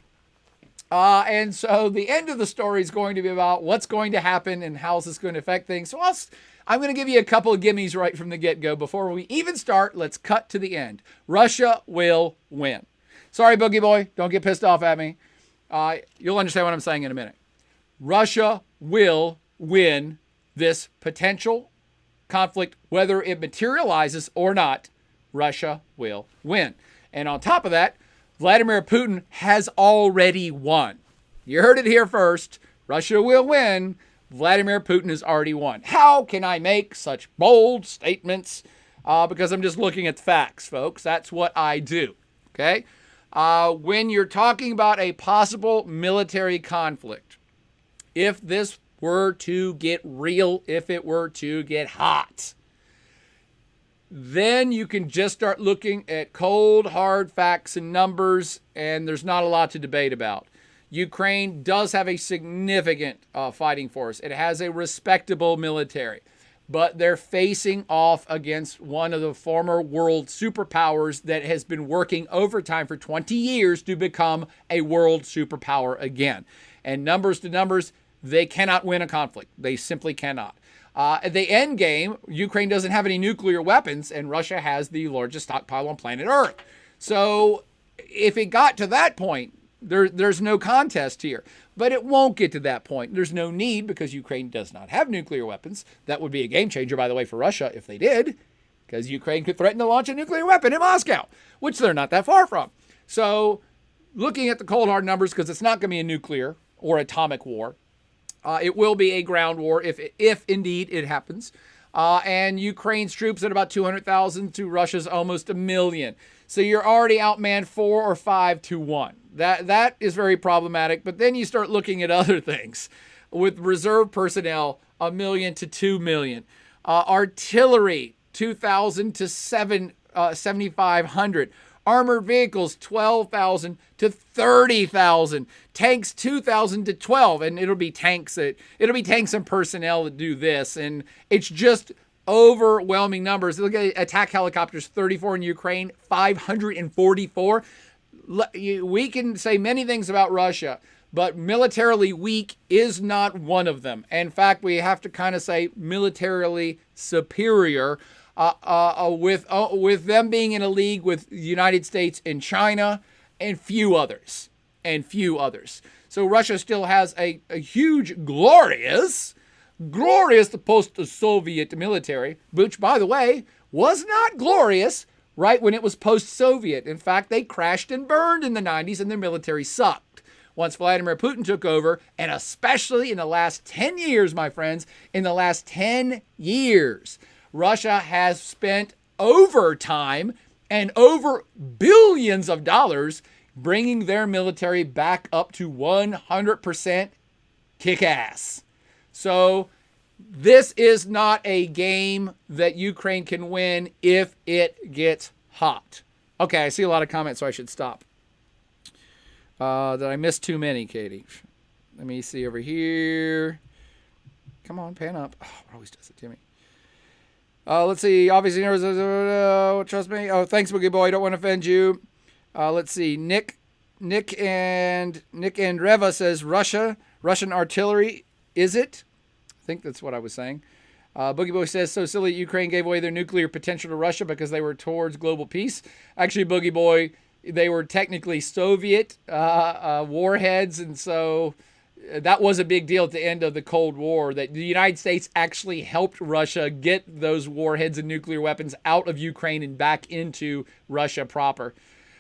And so the end of the story is going to be about what's going to happen and how is this going to affect things. So I'm going to give you a couple of gimmies right from the get-go. Before we even start, let's cut to the end. Russia will win. Sorry, Boogie Boy. Don't get pissed off at me. You'll understand what I'm saying in a minute. Russia will win this potential conflict, whether it materializes or not. Russia will win. And on top of that, Vladimir Putin has already won. You heard it here first. Russia will win. Vladimir Putin has already won. How can I make such bold statements? Because I'm just looking at the facts, folks. That's what I do. Okay? When you're talking about a possible military conflict, if this were to get real, if it were to get hot, then you can just start looking at cold, hard facts and numbers, and there's not a lot to debate about. Ukraine does have a significant fighting force. It has a respectable military, but they're facing off against one of the former world superpowers that has been working overtime for 20 years to become a world superpower again. And numbers to numbers, they cannot win a conflict. They simply cannot. At the end game, Ukraine doesn't have any nuclear weapons, and Russia has the largest stockpile on planet Earth. So if it got to that point, there's no contest here. But it won't get to that point. There's no need because Ukraine does not have nuclear weapons. That would be a game changer, by the way, for Russia if they did, because Ukraine could threaten to launch a nuclear weapon in Moscow, which they're not that far from. So looking at the cold hard numbers, because it's not going to be a nuclear or atomic war, it will be a ground war if indeed it happens. And Ukraine's troops at about 200,000 to Russia's almost 1 million. So you're already outmanned 4 or 5 to 1. That is very problematic. But then you start looking at other things. With reserve personnel, 1 million to 2 million. Artillery, 2,000 to 7,500. Armored vehicles, 12,000 to 30,000. Tanks, 2,000 to 12. And it'll be tanks and personnel that do this. And it's just overwhelming numbers. Look at attack helicopters, 34 in Ukraine, 544. We can say many things about Russia, but militarily weak is not one of them. In fact, we have to kind of say militarily superior. With them being in a league with the United States and China and few others. So Russia still has a huge, glorious post-Soviet military, which, by the way, was not glorious right when it was post-Soviet. In fact, they crashed and burned in the 90s and their military sucked. Once Vladimir Putin took over, and especially in the last 10 years, my friends, in the last 10 years, Russia has spent overtime and over billions of dollars bringing their military back up to 100% kick-ass. So this is not a game that Ukraine can win if it gets hot. Okay, I see a lot of comments, so I should stop. Did I miss too many, Katie? Let me see over here. Come on, pan up. Oh, it always does it to me. Let's see. Obviously, trust me. Oh, thanks, Boogie Boy. Don't want to offend you. Let's see. Nick and Reva says Russian artillery. Is it? I think that's what I was saying. Boogie Boy says, so silly Ukraine gave away their nuclear potential to Russia because they were towards global peace. Actually, Boogie Boy, they were technically Soviet warheads, and so that was a big deal at the end of the Cold War, that the United States actually helped Russia get those warheads and nuclear weapons out of Ukraine and back into Russia proper.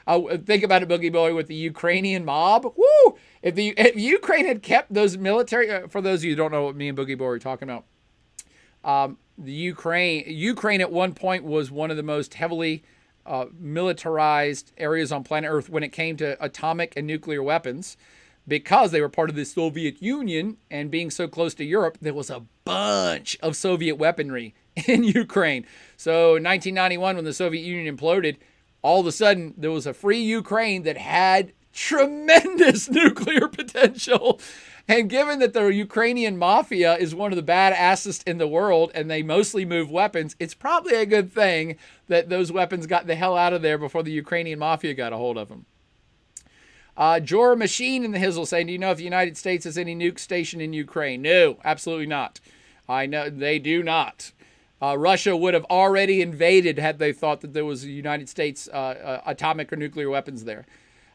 Think about it, Boogie Boy, with the Ukrainian mob. Woo! If Ukraine had kept those military, for those of you who don't know what me and Boogie Boy are talking about, the Ukraine at one point was one of the most heavily militarized areas on planet Earth when it came to atomic and nuclear weapons, because they were part of the Soviet Union, and being so close to Europe, there was a bunch of Soviet weaponry in Ukraine. So in 1991, when the Soviet Union imploded, all of a sudden there was a free Ukraine that had tremendous nuclear potential. And given that the Ukrainian mafia is one of the badassest in the world and they mostly move weapons, it's probably a good thing that those weapons got the hell out of there before the Ukrainian mafia got a hold of them. Jor Machine in the Hizzle saying, do you know if the United States has any nuke station in Ukraine? No, absolutely not. I know they do not. Russia would have already invaded had they thought that there was a United States atomic or nuclear weapons there.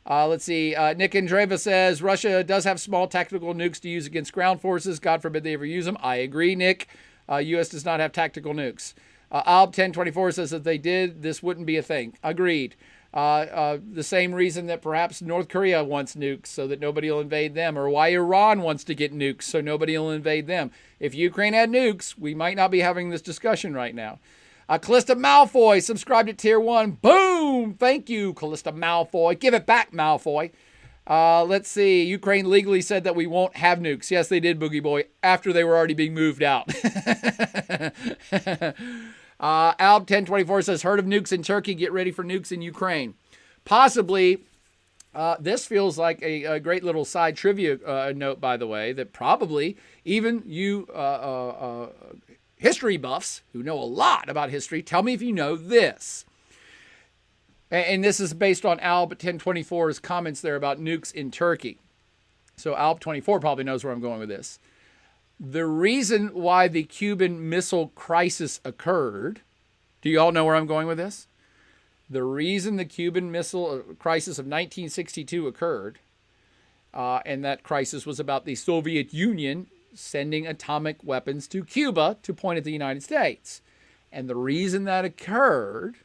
Let's see. Nick Andreva says, Russia does have small tactical nukes to use against ground forces. God forbid they ever use them. I agree, Nick. U.S. does not have tactical nukes. Alb1024 says that they did, this wouldn't be a thing. Agreed. The same reason that perhaps North Korea wants nukes so that nobody will invade them, or why Iran wants to get nukes so nobody will invade them. If Ukraine had nukes, we might not be having this discussion right now. Callista Malfoy subscribed to Tier 1. Boom! Thank you, Callista Malfoy. Give it back, Malfoy. Let's see. Ukraine legally said that we won't have nukes. Yes, they did, Boogie Boy, after they were already being moved out. Alb1024 says, heard of nukes in Turkey, get ready for nukes in Ukraine. Possibly, this feels like a great little side trivia note, by the way, that probably even you history buffs who know a lot about history, tell me if you know this. And this is based on Alb1024's comments there about nukes in Turkey. So Alb24 probably knows where I'm going with this. The reason why the Cuban Missile Crisis occurred, do you all know where I'm going with this? The reason the Cuban Missile Crisis of 1962 occurred, and that crisis was about the Soviet Union sending atomic weapons to Cuba to point at the United States. And the reason that occurred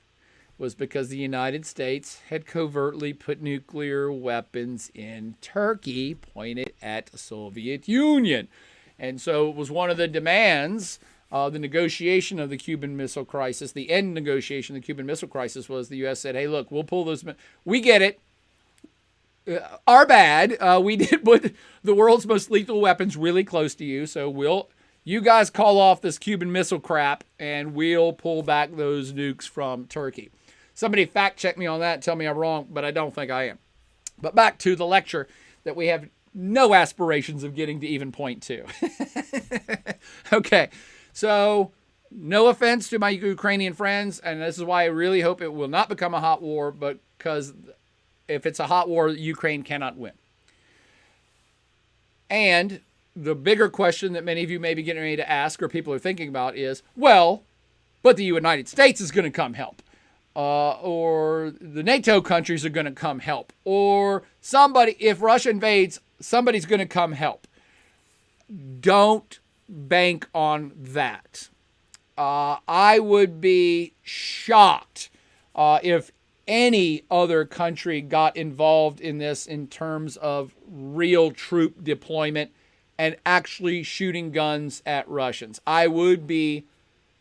was because the United States had covertly put nuclear weapons in Turkey pointed at the Soviet Union. And so it was one of the demands, the negotiation of the Cuban Missile Crisis, the end negotiation of the Cuban Missile Crisis was the U.S. said, hey, look, we'll pull those. We get it. Our bad. We did put the world's most lethal weapons really close to you. So you guys call off this Cuban missile crap and we'll pull back those nukes from Turkey. Somebody fact check me on that and tell me I'm wrong, but I don't think I am. But back to the lecture that we have no aspirations of getting to even point to. Okay, so no offense to my Ukrainian friends, and this is why I really hope it will not become a hot war, but because if it's a hot war, Ukraine cannot win. And the bigger question that many of you may be getting ready to ask, or people are thinking about, is, well, but the United States is going to come help. Or the NATO countries are going to come help. Or somebody, if Russia invades, somebody's going to come help. Don't bank on that. I would be shocked if any other country got involved in this in terms of real troop deployment and actually shooting guns at Russians. I would be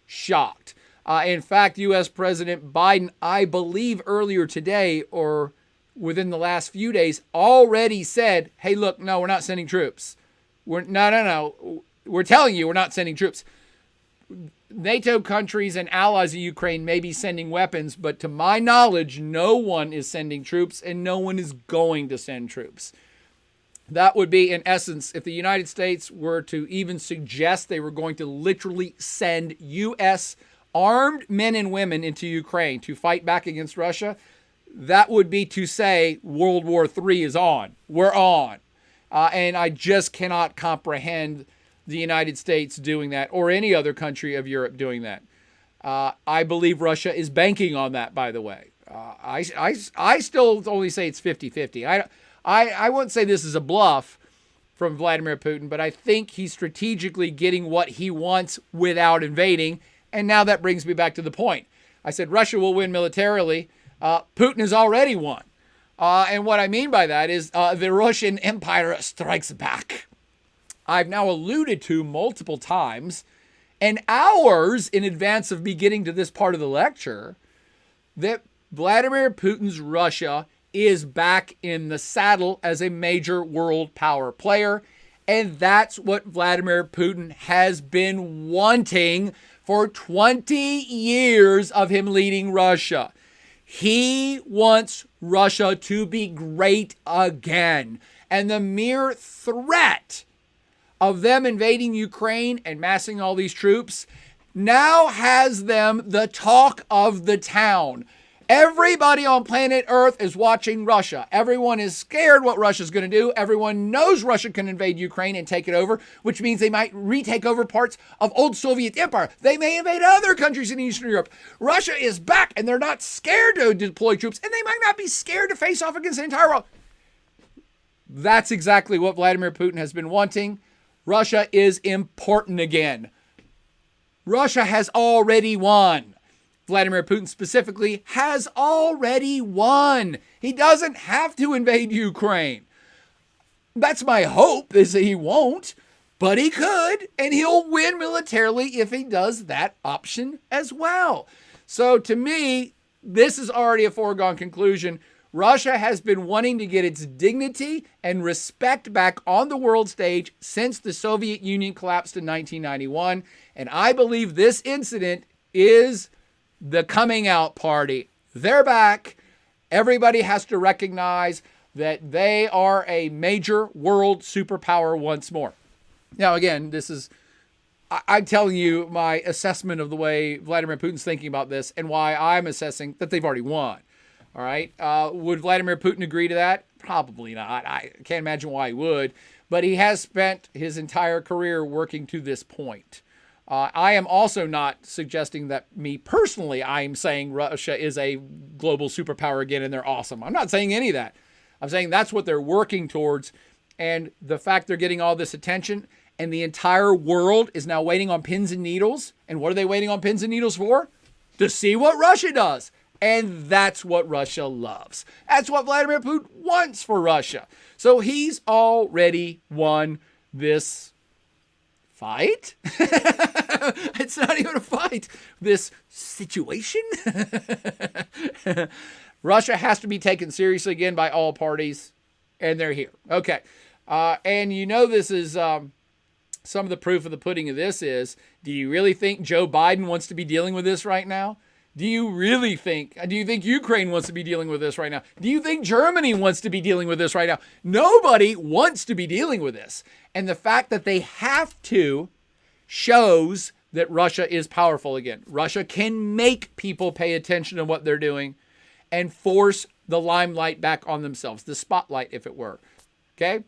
shocked. In fact, U.S. President Biden, I believe earlier today or within the last few days, already said, hey, look, no, we're not sending troops. No. We're telling you we're not sending troops. NATO countries and allies of Ukraine may be sending weapons, but to my knowledge, no one is sending troops and no one is going to send troops. That would be, in essence, if the United States were to even suggest they were going to literally send U.S. armed men and women into Ukraine to fight back against Russia, that would be to say World War III is on. We're on. And I just cannot comprehend the United States doing that, or any other country of Europe doing that. I believe Russia is banking on that, by the way. I still only say it's 50-50. I wouldn't say this is a bluff from Vladimir Putin, but I think he's strategically getting what he wants without invading. And now that brings me back to the point. I said Russia will win militarily. Putin has already won. And what I mean by that is the Russian Empire strikes back. I've now alluded to multiple times, and hours in advance of me getting to this part of the lecture, that Vladimir Putin's Russia is back in the saddle as a major world power player. And that's what Vladimir Putin has been wanting for 20 years of him leading Russia. He wants Russia to be great again. And the mere threat of them invading Ukraine and massing all these troops now has them the talk of the town. Everybody on planet Earth is watching Russia. Everyone is scared what Russia's going to do. Everyone knows Russia can invade Ukraine and take it over, which means they might retake over parts of old Soviet empire. They may invade other countries in Eastern Europe. Russia is back, and they're not scared to deploy troops, and they might not be scared to face off against the entire world. That's exactly what Vladimir Putin has been wanting. Russia is important again. Russia has already won. Vladimir Putin specifically has already won. He doesn't have to invade Ukraine. That's my hope, is that he won't, but he could, and he'll win militarily if he does that option as well. So to me, this is already a foregone conclusion. Russia has been wanting to get its dignity and respect back on the world stage since the Soviet Union collapsed in 1991, and I believe this incident is the coming out party. They're back. Everybody has to recognize that they are a major world superpower once more. Now, again, this is, I'm telling you my assessment of the way Vladimir Putin's thinking about this and why I'm assessing that they've already won. All right. Would Vladimir Putin agree to that? Probably not. I can't imagine why he would. But he has spent his entire career working to this point. I am also not suggesting that me personally, I'm saying Russia is a global superpower again and they're awesome. I'm not saying any of that. I'm saying that's what they're working towards. And the fact they're getting all this attention and the entire world is now waiting on pins and needles. And what are they waiting on pins and needles for? To see what Russia does. And that's what Russia loves. That's what Vladimir Putin wants for Russia. So he's already won this fight? It's not even a fight. This situation? Russia has to be taken seriously again by all parties, and they're here. Okay. And you know this is some of the proof of the pudding of this is, do you really think Joe Biden wants to be dealing with this right now? Do you think Ukraine wants to be dealing with this right now? Do you think Germany wants to be dealing with this right now? Nobody wants to be dealing with this. And the fact that they have to shows that Russia is powerful again. Russia can make people pay attention to what they're doing and force the limelight back on themselves, the spotlight, if it were. Okay?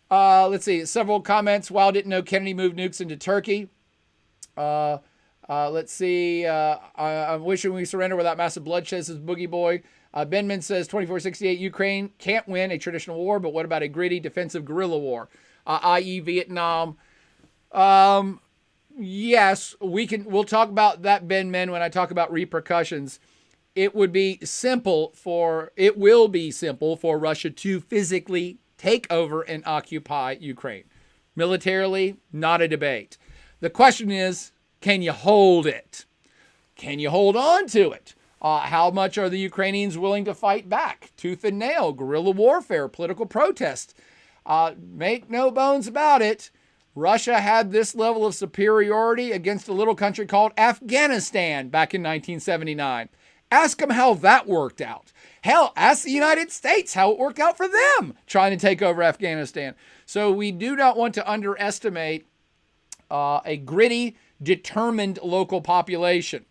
Let's see. Several comments. Wow, didn't know Kennedy moved nukes into Turkey. Let's see. I'm wishing we surrender without massive bloodshed, says Boogie Boy. Benman says 2468 Ukraine can't win a traditional war, but what about a gritty defensive guerrilla war, i.e. Vietnam? Yes, we'll talk about that, Benman, when I talk about repercussions. It will be simple for Russia to physically take over and occupy Ukraine. Militarily, not a debate. The question is, can you hold it? Can you hold on to it? How much are the Ukrainians willing to fight back? Tooth and nail, guerrilla warfare, political protest. Make no bones about it. Russia had this level of superiority against a little country called Afghanistan back in 1979. Ask them how that worked out. Hell, ask the United States how it worked out for them trying to take over Afghanistan. So we do not want to underestimate a gritty, determined local population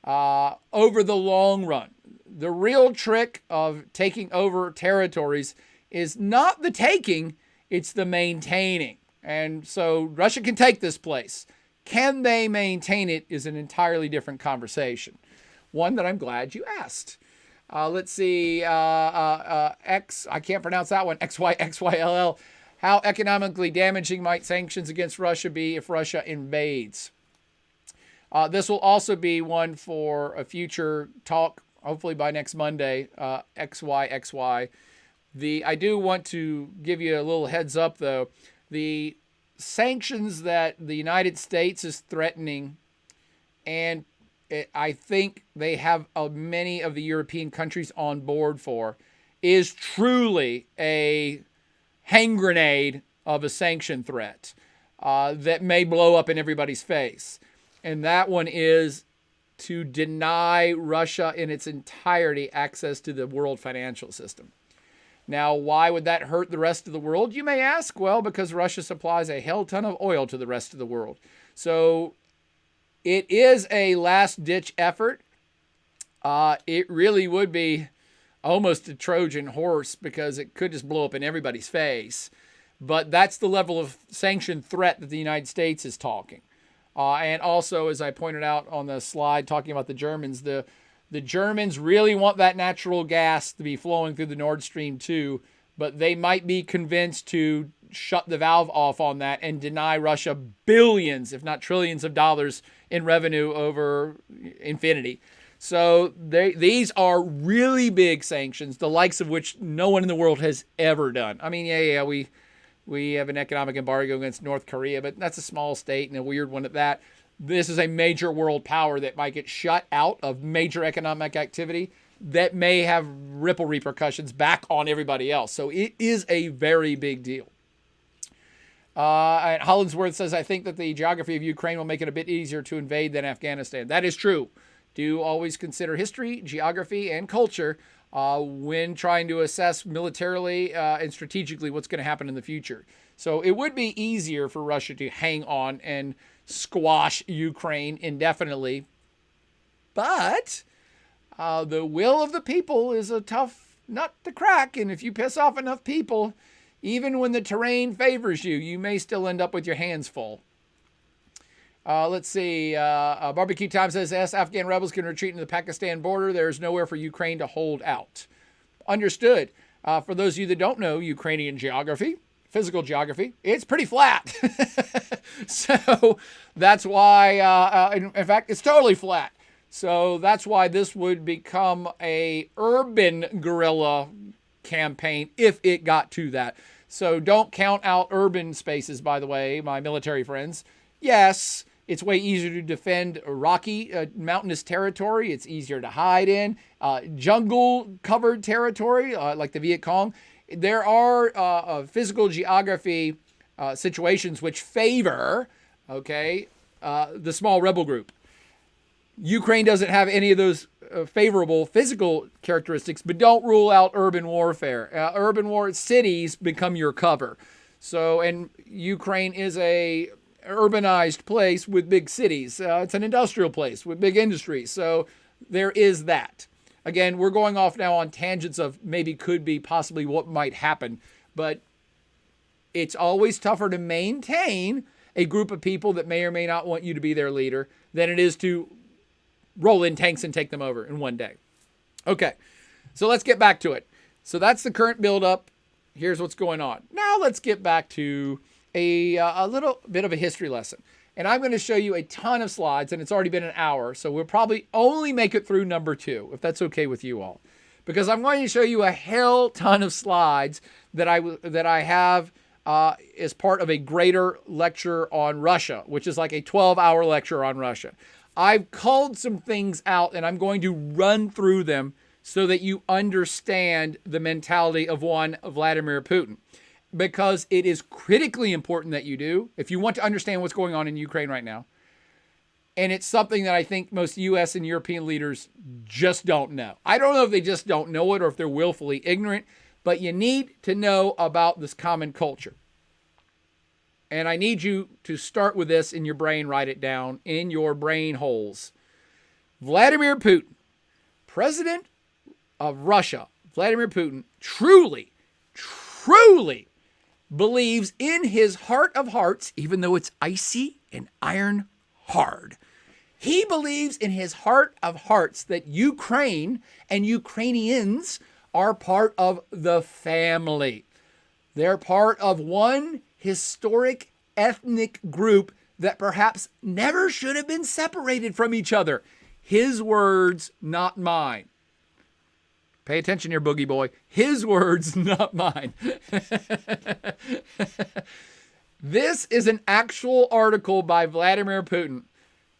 over the long run. The real trick of taking over territories is not the taking, it's the maintaining. And so Russia can take this place. Can they maintain it is an entirely different conversation. One that I'm glad you asked. Let's see, I can't pronounce that one, XYXYLL. How economically damaging might sanctions against Russia be if Russia invades? This will also be one for a future talk, hopefully by next Monday, XYXY. I do want to give you a little heads up, though. The sanctions that the United States is threatening, and I think they have many of the European countries on board for, is truly a hand grenade of a sanction threat that may blow up in everybody's face. And that one is to deny Russia in its entirety access to the world financial system. Now, why would that hurt the rest of the world, you may ask? Well, because Russia supplies a hell ton of oil to the rest of the world. So it is a last-ditch effort. It really would be almost a Trojan horse because it could just blow up in everybody's face. But that's the level of sanction threat that the United States is talking. And also, as I pointed out on the slide talking about the Germans, the Germans really want that natural gas to be flowing through the Nord Stream 2, but they might be convinced to shut the valve off on that and deny Russia billions, if not trillions of dollars in revenue over infinity. So these are really big sanctions, the likes of which no one in the world has ever done. I mean, we have an economic embargo against North Korea, but that's a small state and a weird one at that. This is a major world power that might get shut out of major economic activity that may have ripple repercussions back on everybody else. So it is a very big deal. And Hollinsworth says, I think that the geography of Ukraine will make it a bit easier to invade than Afghanistan. That is true. Do always consider history, geography, and culture when trying to assess militarily and strategically what's going to happen in the future. So it would be easier for Russia to hang on and squash Ukraine indefinitely. But the will of the people is a tough nut to crack. And if you piss off enough people, even when the terrain favors you, you may still end up with your hands full. Let's see. Barbecue Time says, yes, Afghan rebels can retreat into the Pakistan border. There's nowhere for Ukraine to hold out. Understood. For those of you that don't know Ukrainian geography, physical geography, it's pretty flat. So that's why, in fact, it's totally flat. So that's why this would become a urban guerrilla campaign if it got to that. So don't count out urban spaces, by the way, my military friends. Yes, it's way easier to defend rocky, mountainous territory. It's easier to hide in. Jungle-covered territory, like the Viet Cong. There are physical geography situations which favor, the small rebel group. Ukraine doesn't have any of those favorable physical characteristics, but don't rule out urban warfare. Cities become your cover. So, and Ukraine is a urbanized place with big cities. It's an industrial place with big industries. So there is that. Again, we're going off now on tangents of maybe, could be, possibly what might happen. But it's always tougher to maintain a group of people that may or may not want you to be their leader than it is to roll in tanks and take them over in one day. Okay, so let's get back to it. So that's the current buildup. Here's what's going on. Now let's get back to a little bit of a history lesson. And I'm going to show you a ton of slides, and it's already been an hour, so we'll probably only make it through number 2, if that's okay with you all. Because I'm going to show you a hell ton of slides that I have as part of a greater lecture on Russia, which is like a 12-hour lecture on Russia. I've called some things out, and I'm going to run through them so that you understand the mentality of one Vladimir Putin. because it is critically important that you do if you want to understand what's going on in Ukraine right now. And it's something that I think most U.S. and European leaders just don't know. I don't know if they just don't know it or if they're willfully ignorant, but you need to know about this common culture. And I need you to start with this in your brain, write it down in your brain holes. Vladimir Putin, President of Russia, Vladimir Putin, truly believes in his heart of hearts, even though it's icy and iron hard. He believes in his heart of hearts that Ukraine and Ukrainians are part of the family. They're part of one historic ethnic group that perhaps never should have been separated from each other. His words, not mine. Pay attention here, Boogie Boy. His words, not mine. This is an actual article by Vladimir Putin.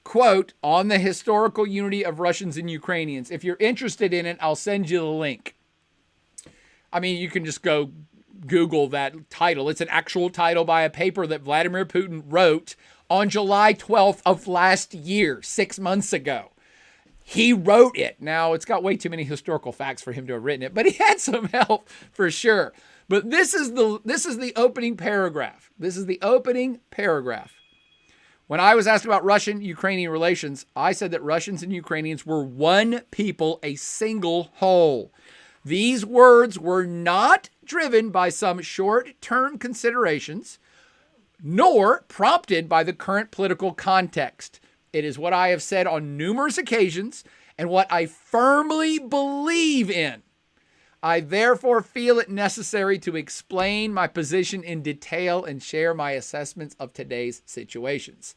Quote, on the historical unity of Russians and Ukrainians. If you're interested in it, I'll send you the link. I mean, you can just go Google that title. It's an actual title by a paper that Vladimir Putin wrote on July 12th of last year, 6 months ago. He wrote it. Now, it's got way too many historical facts for him to have written it, but he had some help for sure. But this is the opening paragraph. This is the opening paragraph. When I was asked about Russian-Ukrainian relations, I said that Russians and Ukrainians were one people, a single whole. These words were not driven by some short-term considerations, nor prompted by the current political context. It is what I have said on numerous occasions and what I firmly believe in. I therefore feel it necessary to explain my position in detail and share my assessments of today's situations.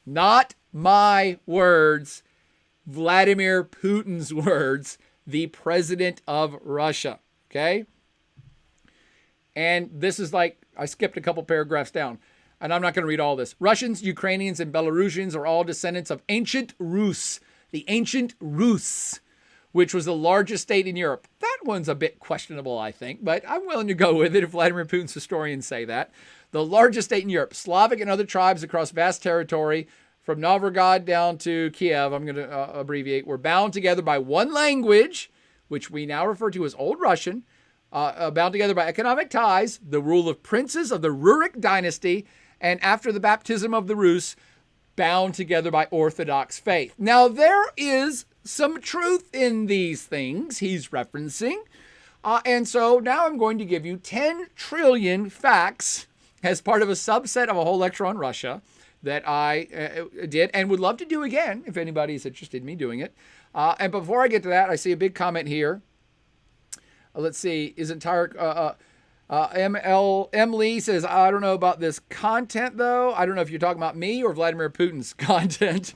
Not my words, Vladimir Putin's words, the president of Russia. Okay? And this is like, I skipped a couple paragraphs down, and I'm not going to read all this. Russians, Ukrainians, and Belarusians are all descendants of ancient Rus, the ancient Rus, which was the largest state in Europe. That one's a bit questionable, I think, but I'm willing to go with it if Vladimir Putin's historians say that. The largest state in Europe. Slavic and other tribes across vast territory, from Novgorod down to Kiev, I'm going to abbreviate, were bound together by one language, which we now refer to as Old Russian, bound together by economic ties, the rule of princes of the Rurik dynasty, and after the baptism of the Rus, bound together by Orthodox faith. Now, there is some truth in these things he's referencing. And so now I'm going to give you 10 trillion facts as part of a subset of a whole lecture on Russia that I did and would love to do again if anybody's interested in me doing it. And before I get to that, I see a big comment here. Let's see. Is entire... M. Lee says, I don't know about this content, though. I don't know if you're talking about me or Vladimir Putin's content.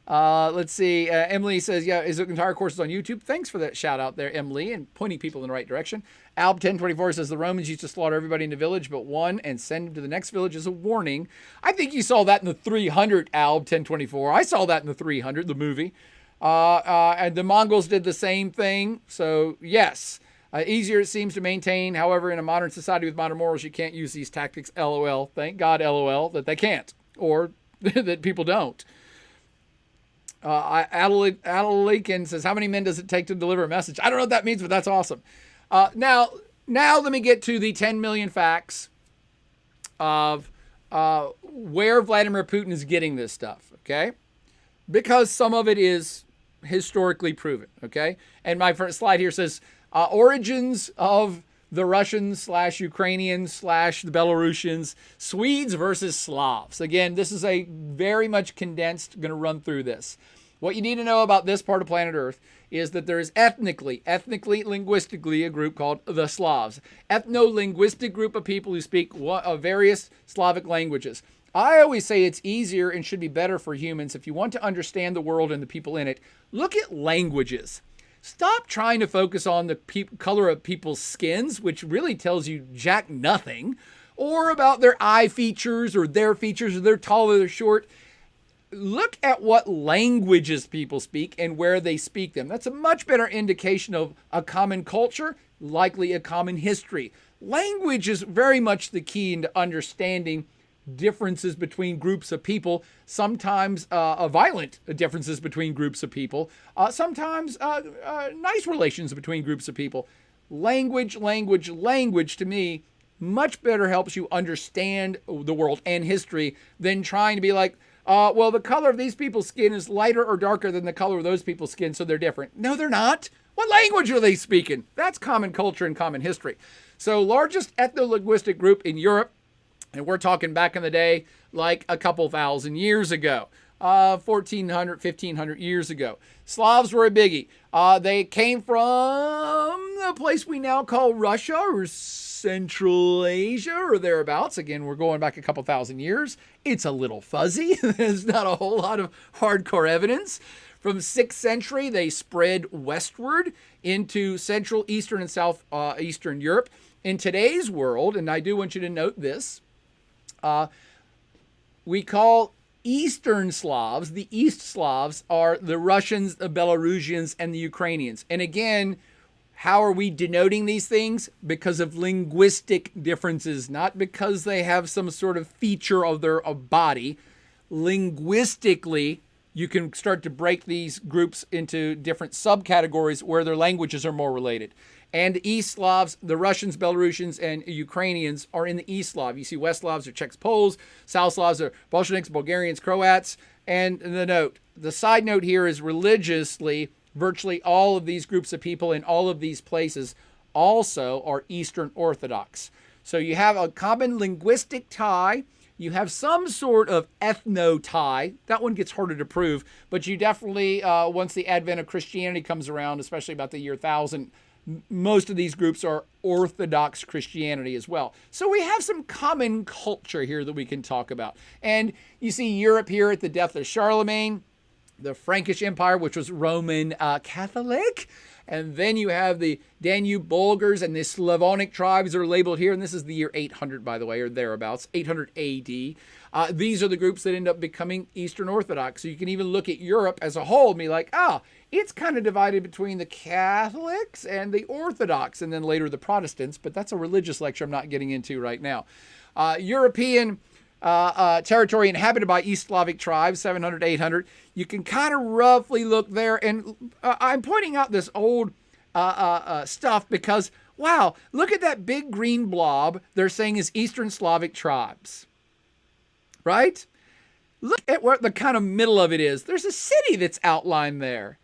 Let's see. M. Lee says, yeah, his entire course is on YouTube. Thanks for that shout out there, M. Lee, and pointing people in the right direction. Alb 1024 says, the Romans used to slaughter everybody in the village but one and send him to the next village as a warning. I think you saw that in the 300, Alb 1024. I saw that in the 300, the movie. And the Mongols did the same thing. So, yes. Easier it seems to maintain. However, in a modern society with modern morals, you can't use these tactics. LOL. Thank God, LOL, that they can't. Or that people don't. Adelican says, how many men does it take to deliver a message? I don't know what that means, but that's awesome. Now let me get to the 10 million facts of where Vladimir Putin is getting this stuff, okay? Because some of it is historically proven, okay? And my first slide here says, origins of the Russians / Ukrainians / the Belarusians, Swedes versus Slavs. Again, this is a very much condensed, going to run through this. What you need to know about this part of planet Earth is that there is ethnically, linguistically, a group called the Slavs. Ethno-linguistic group of people who speak various Slavic languages. I always say it's easier and should be better for humans if you want to understand the world and the people in it. Look at languages. Stop trying to focus on the color of people's skins, which really tells you jack nothing, or about their eye features or their features, or they're tall or they're short. Look at what languages people speak and where they speak them. That's a much better indication of a common culture, likely a common history. language is very much the key into understanding differences between groups of people, sometimes violent differences between groups of people, sometimes nice relations between groups of people. Language to me much better helps you understand the world and history than trying to be like, well, the color of these people's skin is lighter or darker than the color of those people's skin, so they're different. No, they're not. What language are they speaking? That's common culture and common history. So, largest ethno-linguistic group in Europe, and we're talking back in the day, like a couple thousand years ago, 1,400, 1,500 years ago. Slavs were a biggie. They came from the place we now call Russia or Central Asia or thereabouts. Again, we're going back a couple thousand years. It's a little fuzzy. There's not a whole lot of hardcore evidence. From 6th century, they spread westward into Central, Eastern, and Southeastern Europe. In today's world, and I do want you to note this, we call Eastern Slavs, the East Slavs are the Russians, the Belarusians, and the Ukrainians. And again, how are we denoting these things? Because of linguistic differences, not because they have some sort of feature of their body. Linguistically, you can start to break these groups into different subcategories where their languages are more related. And the East Slavs, the Russians, Belarusians, and Ukrainians are in the East Slav. You see West Slavs are Czechs, Poles. South Slavs are Bolsheviks, Bulgarians, Croats. And the side note here is religiously, virtually all of these groups of people in all of these places also are Eastern Orthodox. So you have a common linguistic tie. You have some sort of ethno tie. That one gets harder to prove. But you definitely, once the advent of Christianity comes around, especially about the year 1000, most of these groups are Orthodox Christianity as well. So we have some common culture here that we can talk about. And you see Europe here at the death of Charlemagne, the Frankish Empire, which was Roman Catholic. And then you have the Danube Bulgars and the Slavonic tribes are labeled here. And this is the year 800, by the way, or thereabouts, 800 AD. These are the groups that end up becoming Eastern Orthodox. So you can even look at Europe as a whole and be like, it's kind of divided between the Catholics and the Orthodox, and then later the Protestants. But that's a religious lecture I'm not getting into right now. European territory inhabited by East Slavic tribes, 700 to 800. You can kind of roughly look there. And I'm pointing out this old stuff because, wow, look at that big green blob they're saying is Eastern Slavic tribes. Right? Look at where the kind of middle of it is. There's a city that's outlined there.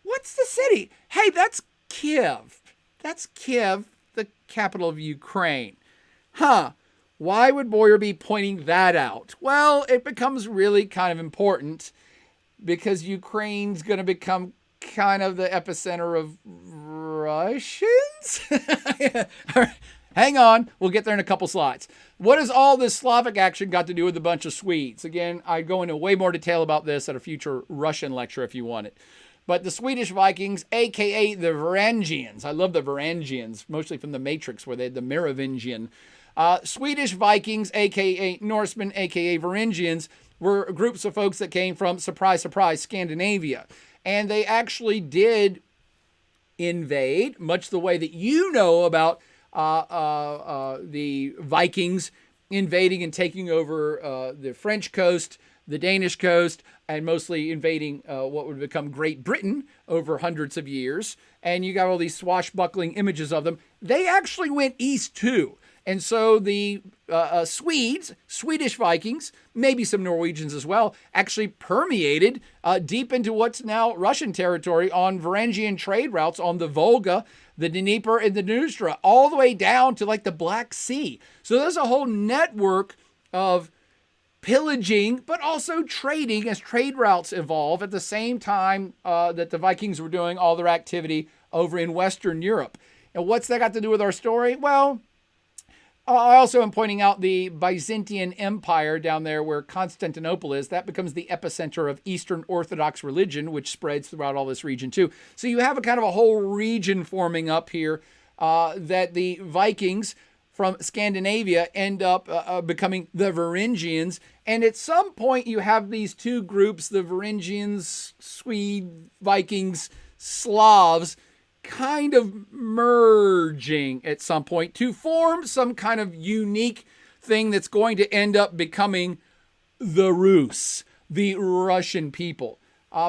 What's the city? Hey, that's Kiev. That's Kiev, the capital of Ukraine. Why would Boyer be pointing that out? Well, it becomes really kind of important because Ukraine's going to become kind of the epicenter of Russians. Hang on, we'll get there in a couple slides. What has all this Slavic action got to do with a bunch of Swedes? Again, I go into way more detail about this at a future Russian lecture if you want it. But the Swedish Vikings, a.k.a. the Varangians. I love the Varangians, mostly from the Matrix where they had the Merovingian. Swedish Vikings, a.k.a. Norsemen, a.k.a. Varangians, were groups of folks that came from, surprise, surprise, Scandinavia. And they actually did invade, much the way that you know about the Vikings invading and taking over the French coast, the Danish coast, and mostly invading what would become Great Britain over hundreds of years. And you got all these swashbuckling images of them. They actually went east too. And so the Swedish Vikings, maybe some Norwegians as well, actually permeated deep into what's now Russian territory on Varangian trade routes on the Volga, the Dnieper, and the Dnustra, all the way down to like the Black Sea. So there's a whole network of pillaging, but also trading as trade routes evolve at the same time that the Vikings were doing all their activity over in Western Europe. And what's that got to do with our story? Well, I also am pointing out the Byzantine Empire down there where Constantinople is. That becomes the epicenter of Eastern Orthodox religion, which spreads throughout all this region too. So you have a kind of a whole region forming up here that the Vikings from Scandinavia end up becoming the Varangians. And at some point you have these two groups, the Varangians, Swede, Vikings, Slavs, kind of merging at some point to form some kind of unique thing that's going to end up becoming the Rus, the Russian people.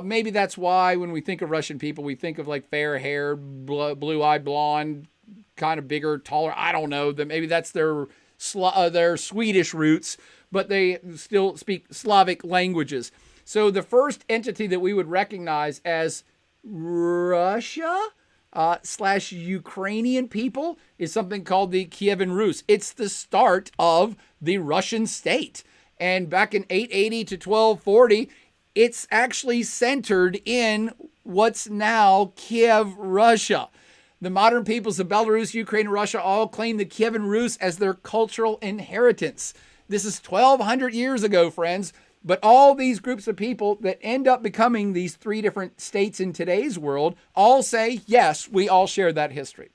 Maybe that's why when we think of Russian people, we think of like fair-haired, blue-eyed, blonde, kind of bigger, taller. I don't know. Maybe that's their Swedish roots, but they still speak Slavic languages. So the first entity that we would recognize as Russia / Ukrainian people is something called the Kievan Rus. It's the start of the Russian state. And back in 880 to 1240, it's actually centered in what's now Kiev, Russia. The modern peoples of Belarus, Ukraine, and Russia all claim the Kievan Rus as their cultural inheritance. This is 1,200 years ago, friends. But all these groups of people that end up becoming these three different states in today's world all say, yes, we all share that history.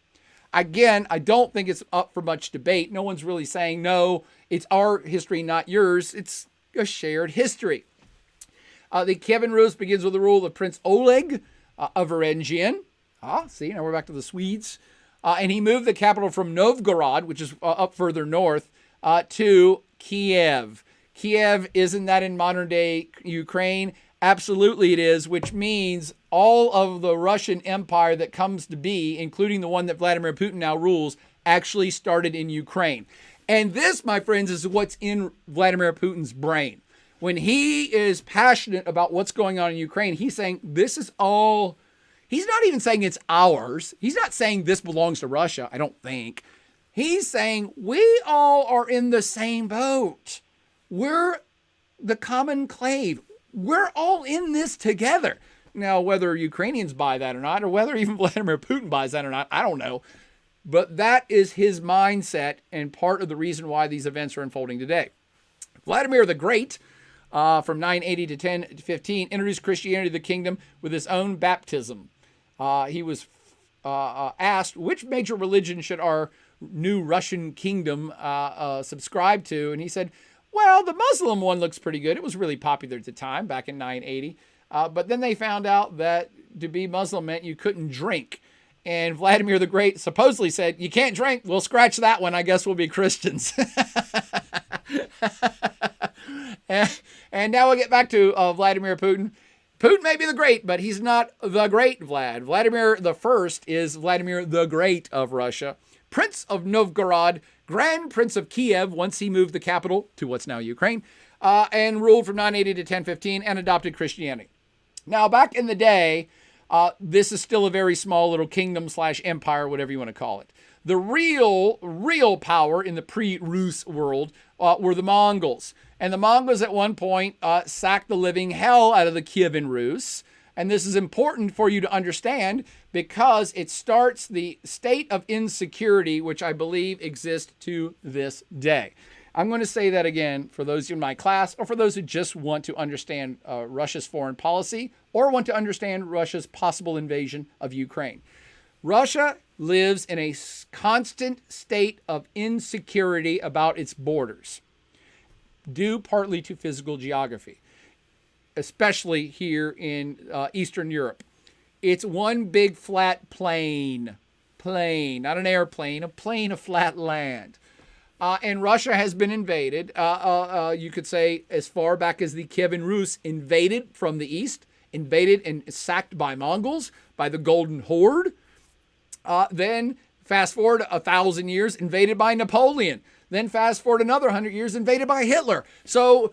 Again, I don't think it's up for much debate. No one's really saying, no, it's our history, not yours. It's a shared history. The Kievan Rus begins with the rule of Prince Oleg of Varangian. See, now we're back to the Swedes. And he moved the capital from Novgorod, which is up further north, to Kiev. Kiev, isn't that in modern day Ukraine? Absolutely it is, which means all of the Russian empire that comes to be, including the one that Vladimir Putin now rules, actually started in Ukraine. And this, my friends, is what's in Vladimir Putin's brain. When he is passionate about what's going on in Ukraine, he's saying this is all, he's not even saying it's ours. He's not saying this belongs to Russia, I don't think. He's saying we all are in the same boat. We're the common clave. We're all in this together. Now, whether Ukrainians buy that or not, or whether even Vladimir Putin buys that or not, I don't know. But that is his mindset and part of the reason why these events are unfolding today. Vladimir the Great, from 980 to 1015, introduced Christianity to the kingdom with his own baptism. He was asked, which major religion should our new Russian kingdom subscribe to? And he said, well, the Muslim one looks pretty good. It was really popular at the time, back in 980. But then they found out that to be Muslim meant you couldn't drink. And Vladimir the Great supposedly said, you can't drink. We'll scratch that one. I guess we'll be Christians. And now we'll get back to Vladimir Putin. Putin may be the Great, but he's not the Great Vlad. Vladimir the First is Vladimir the Great of Russia. Prince of Novgorod, Grand Prince of Kiev, once he moved the capital to what's now Ukraine, and ruled from 980 to 1015 and adopted Christianity. Now, back in the day, this is still a very small little kingdom / empire, whatever you want to call it. The real power in the pre-Rus world were the Mongols. And the Mongols at one point sacked the living hell out of the Kievan Rus. And this is important for you to understand because it starts the state of insecurity, which I believe exists to this day. I'm going to say that again for those in my class or for those who just want to understand Russia's foreign policy or want to understand Russia's possible invasion of Ukraine. Russia lives in a constant state of insecurity about its borders, due partly to physical geography, especially here in Eastern Europe. It's one big flat plain, not an airplane, a plain of flat land. And Russia has been invaded, you could say, as far back as the Kievan Rus invaded from the east, invaded and sacked by Mongols, by the Golden Horde. Then fast forward 1,000 years, invaded by Napoleon. Then fast forward another 100 years, invaded by Hitler. So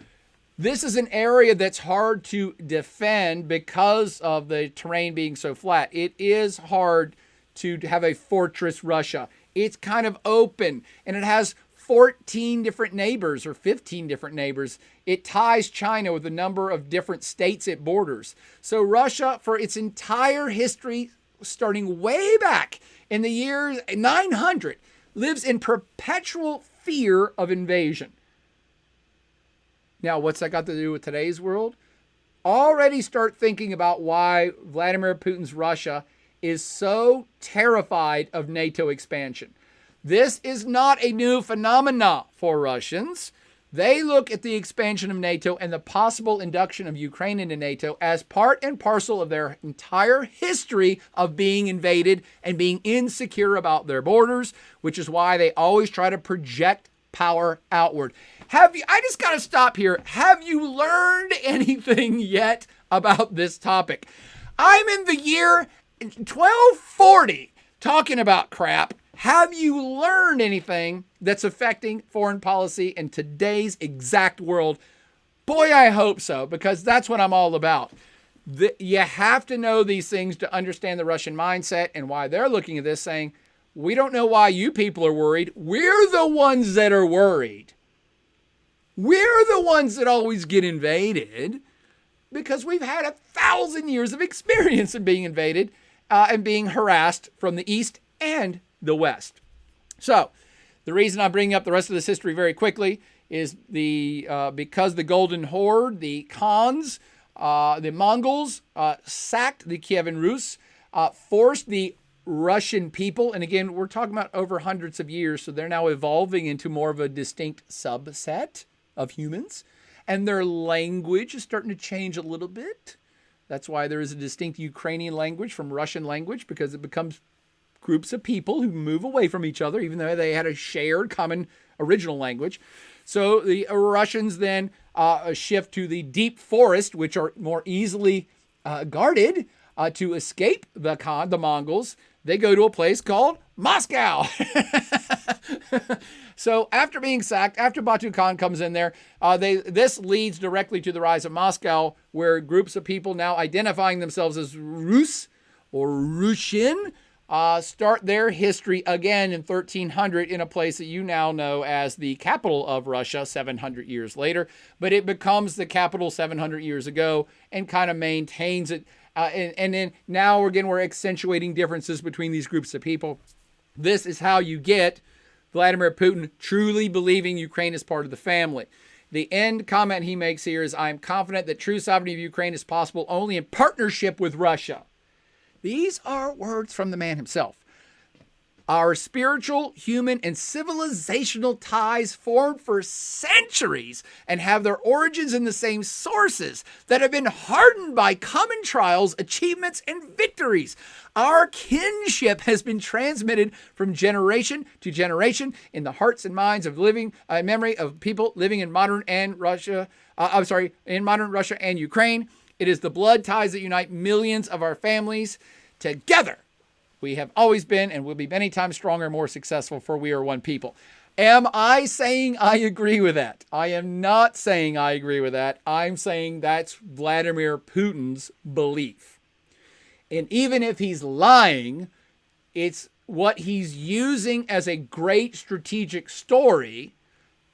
this is an area that's hard to defend because of the terrain being so flat. It is hard to have a fortress Russia. It's kind of open, and it has 14 different neighbors or 15 different neighbors. It ties China with a number of different states it borders. So Russia, for its entire history, starting way back in the year 900, lives in perpetual fear of invasion. Now, what's that got to do with today's world? Already start thinking about why Vladimir Putin's Russia is so terrified of NATO expansion. This is not a new phenomena for Russians. They look at the expansion of NATO and the possible induction of Ukraine into NATO as part and parcel of their entire history of being invaded and being insecure about their borders, which is why they always try to project power outward. I just got to stop here. Have you learned anything yet about this topic? I'm in the year 1240 talking about crap. Have you learned anything that's affecting foreign policy in today's exact world? Boy, I hope so, because that's what I'm all about. You have to know these things to understand the Russian mindset and why they're looking at this saying, we don't know why you people are worried. We're the ones that are worried. We're the ones that always get invaded because we've had 1,000 years of experience in being invaded and being harassed from the east and the west. So the reason I'm bringing up the rest of this history very quickly is because the Golden Horde, the Khans, the Mongols sacked the Kievan Rus, forced the Russian people, and again, we're talking about over hundreds of years, so they're now evolving into more of a distinct subset of humans, and their language is starting to change a little bit. That's why there is a distinct Ukrainian language from Russian language, because it becomes groups of people who move away from each other, even though they had a shared common original language. So the Russians then shift to the deep forest, which are more easily guarded to escape the Mongols. They go to a place called Moscow. So after being sacked, after Batu Khan comes in there, this leads directly to the rise of Moscow, where groups of people now identifying themselves as Rus or Russian start their history again in 1300 in a place that you now know as the capital of Russia 700 years later. But it becomes the capital 700 years ago and kind of maintains it. And then now, again, we're accentuating differences between these groups of people. This is how you get Vladimir Putin truly believing Ukraine is part of the family. The end comment he makes here is, I am confident that true sovereignty of Ukraine is possible only in partnership with Russia. These are words from the man himself. Our spiritual, human, and civilizational ties formed for centuries and have their origins in the same sources that have been hardened by common trials, achievements, and victories. Our kinship has been transmitted from generation to generation in the hearts and minds of memory of people living in modern Russia and Ukraine. It is the blood ties that unite millions of our families together. We have always been and will be many times stronger and more successful, for we are one people. Am I saying I agree with that? I am not saying I agree with that. I'm saying that's Vladimir Putin's belief. And even if he's lying, it's what he's using as a great strategic story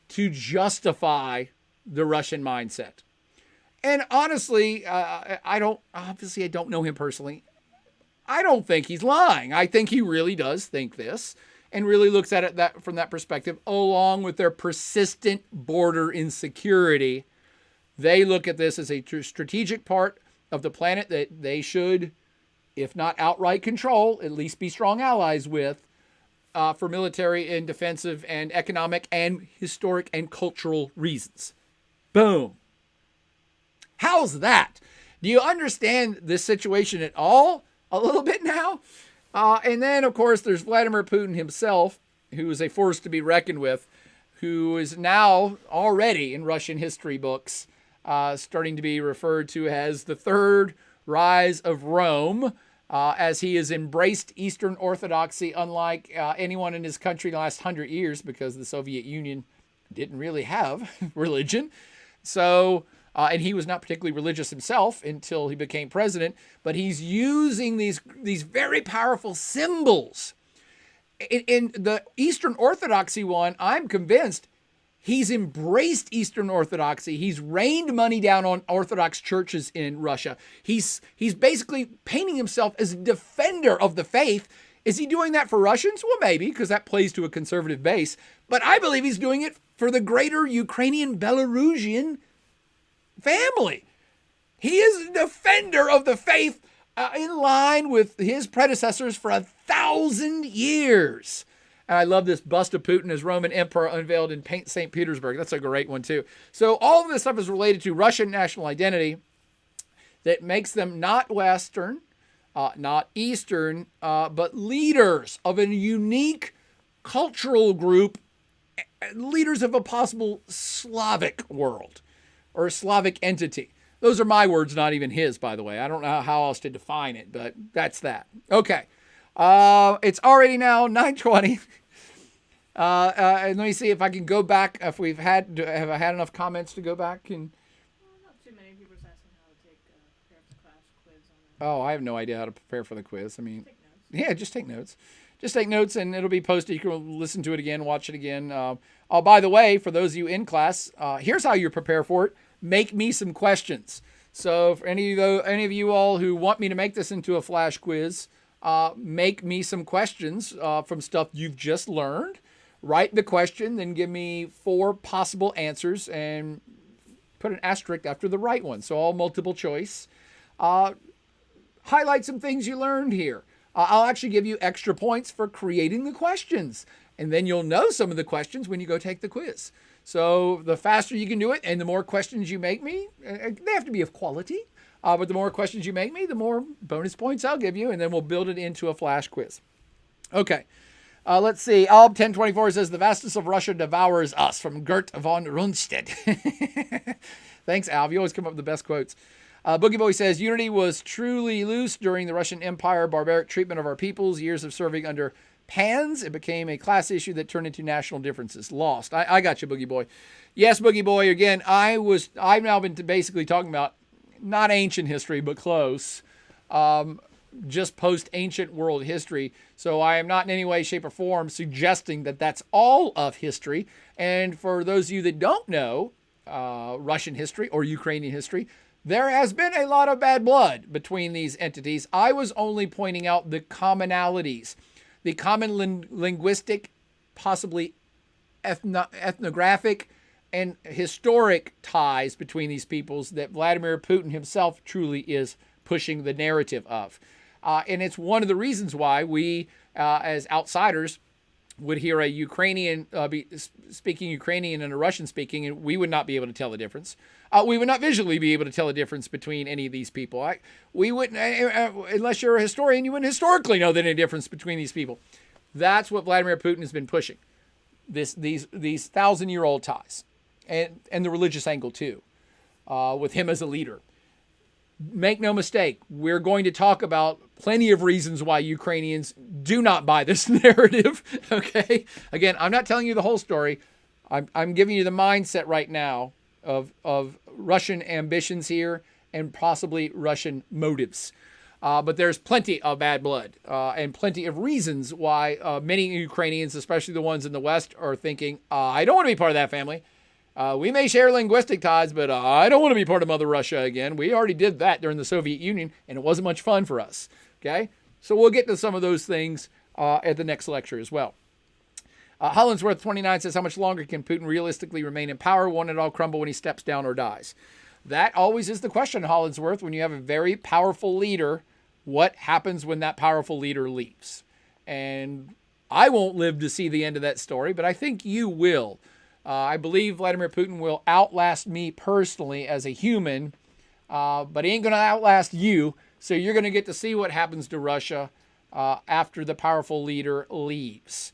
to justify the Russian mindset. And honestly, I don't know him personally. I don't think he's lying. I think he really does think this and really looks at it from that perspective, along with their persistent border insecurity. They look at this as a strategic part of the planet that they should, if not outright control, at least be strong allies with for military and defensive and economic and historic and cultural reasons. Boom. How's that? Do you understand this situation at all? A little bit now? And then, of course, there's Vladimir Putin himself, who is a force to be reckoned with, who is now already in Russian history books starting to be referred to as the third rise of Rome, as he has embraced Eastern Orthodoxy unlike anyone in his country in the last 100 years, because the Soviet Union didn't really have religion. So... and he was not particularly religious himself until he became president, but he's using these very powerful symbols. In the Eastern Orthodoxy one, I'm convinced he's embraced Eastern Orthodoxy. He's rained money down on Orthodox churches in Russia. He's basically painting himself as a defender of the faith. Is he doing that for Russians? Well, maybe, because that plays to a conservative base. But I believe he's doing it for the greater Ukrainian Belarusian family. He is a defender of the faith in line with his predecessors for 1,000 years. And I love this bust of Putin as Roman Emperor unveiled in St. Petersburg. That's a great one, too. So all of this stuff is related to Russian national identity that makes them not Western, not Eastern, but leaders of a unique cultural group, leaders of a possible Slavic world or Slavic entity. Those are my words, not even his, by the way. I don't know how else to define it, but that's that. Okay. It's already now 9:20. And let me see if I can go back. If have I had enough comments to go back? And not too many people are asking how to prepare for the class quiz on that. oh, I have no idea how to prepare for the quiz. I mean, Take notes. yeah, just take notes. Just take notes, and it'll be posted. You can listen to it again, watch it again. Oh, by the way, for those of you in class, here's how you prepare for it. Make me some questions. So for any of you all who want me to make this into a flash quiz, make me some questions from stuff you've just learned. Write the question, then give me 4 possible answers and put an asterisk after the right one. So all multiple choice. Highlight some things you learned here. I'll actually give you extra points for creating the questions. And then you'll know some of the questions when you go take the quiz. So the faster you can do it and the more questions you make me, they have to be of quality. But the more questions you make me, the more bonus points I'll give you. And then we'll build it into a flash quiz. Okay. Let's see. Alb 1024 says, the vastness of Russia devours us, from Gert von Rundstedt. Thanks, Alb. You always come up with the best quotes. Boogie Boy says, unity was truly loose during the Russian Empire, barbaric treatment of our peoples, years of serving under pans. It became a class issue that turned into national differences. Lost. I got you, Boogie Boy. Yes, Boogie Boy. Again, I've now been basically talking about not ancient history, but close. Just post-ancient world history. So I am not in any way, shape, or form suggesting that that's all of history. And for those of you that don't know Russian history or Ukrainian history, there has been a lot of bad blood between these entities. I was only pointing out the commonalities, the common linguistic, possibly ethnographic, and historic ties between these peoples that Vladimir Putin himself truly is pushing the narrative of. And it's one of the reasons why we, as outsiders, would hear a Ukrainian speaking Ukrainian and a Russian speaking, and we would not be able to tell the difference. We would not visually be able to tell the difference between any of these people. We wouldn't, unless you're a historian, you wouldn't historically know that any difference between these people. That's what Vladimir Putin has been pushing. These 1,000-year-old ties, and the religious angle too, with him as a leader. Make no mistake, we're going to talk about plenty of reasons why Ukrainians do not buy this narrative, okay? Again, I'm not telling you the whole story. I'm giving you the mindset right now of Russian ambitions here and possibly Russian motives. But there's plenty of bad blood and plenty of reasons why many Ukrainians, especially the ones in the West, are thinking, I don't want to be part of that family. We may share linguistic ties, but I don't want to be part of Mother Russia again. We already did that during the Soviet Union, and it wasn't much fun for us. Okay? So we'll get to some of those things at the next lecture as well. Hollinsworth 29 says, how much longer can Putin realistically remain in power? Won't it all crumble when he steps down or dies? That always is the question, Hollinsworth. When you have a very powerful leader, what happens when that powerful leader leaves? And I won't live to see the end of that story, but I think you will. I believe Vladimir Putin will outlast me personally as a human, but he ain't going to outlast you. So you're going to get to see what happens to Russia after the powerful leader leaves.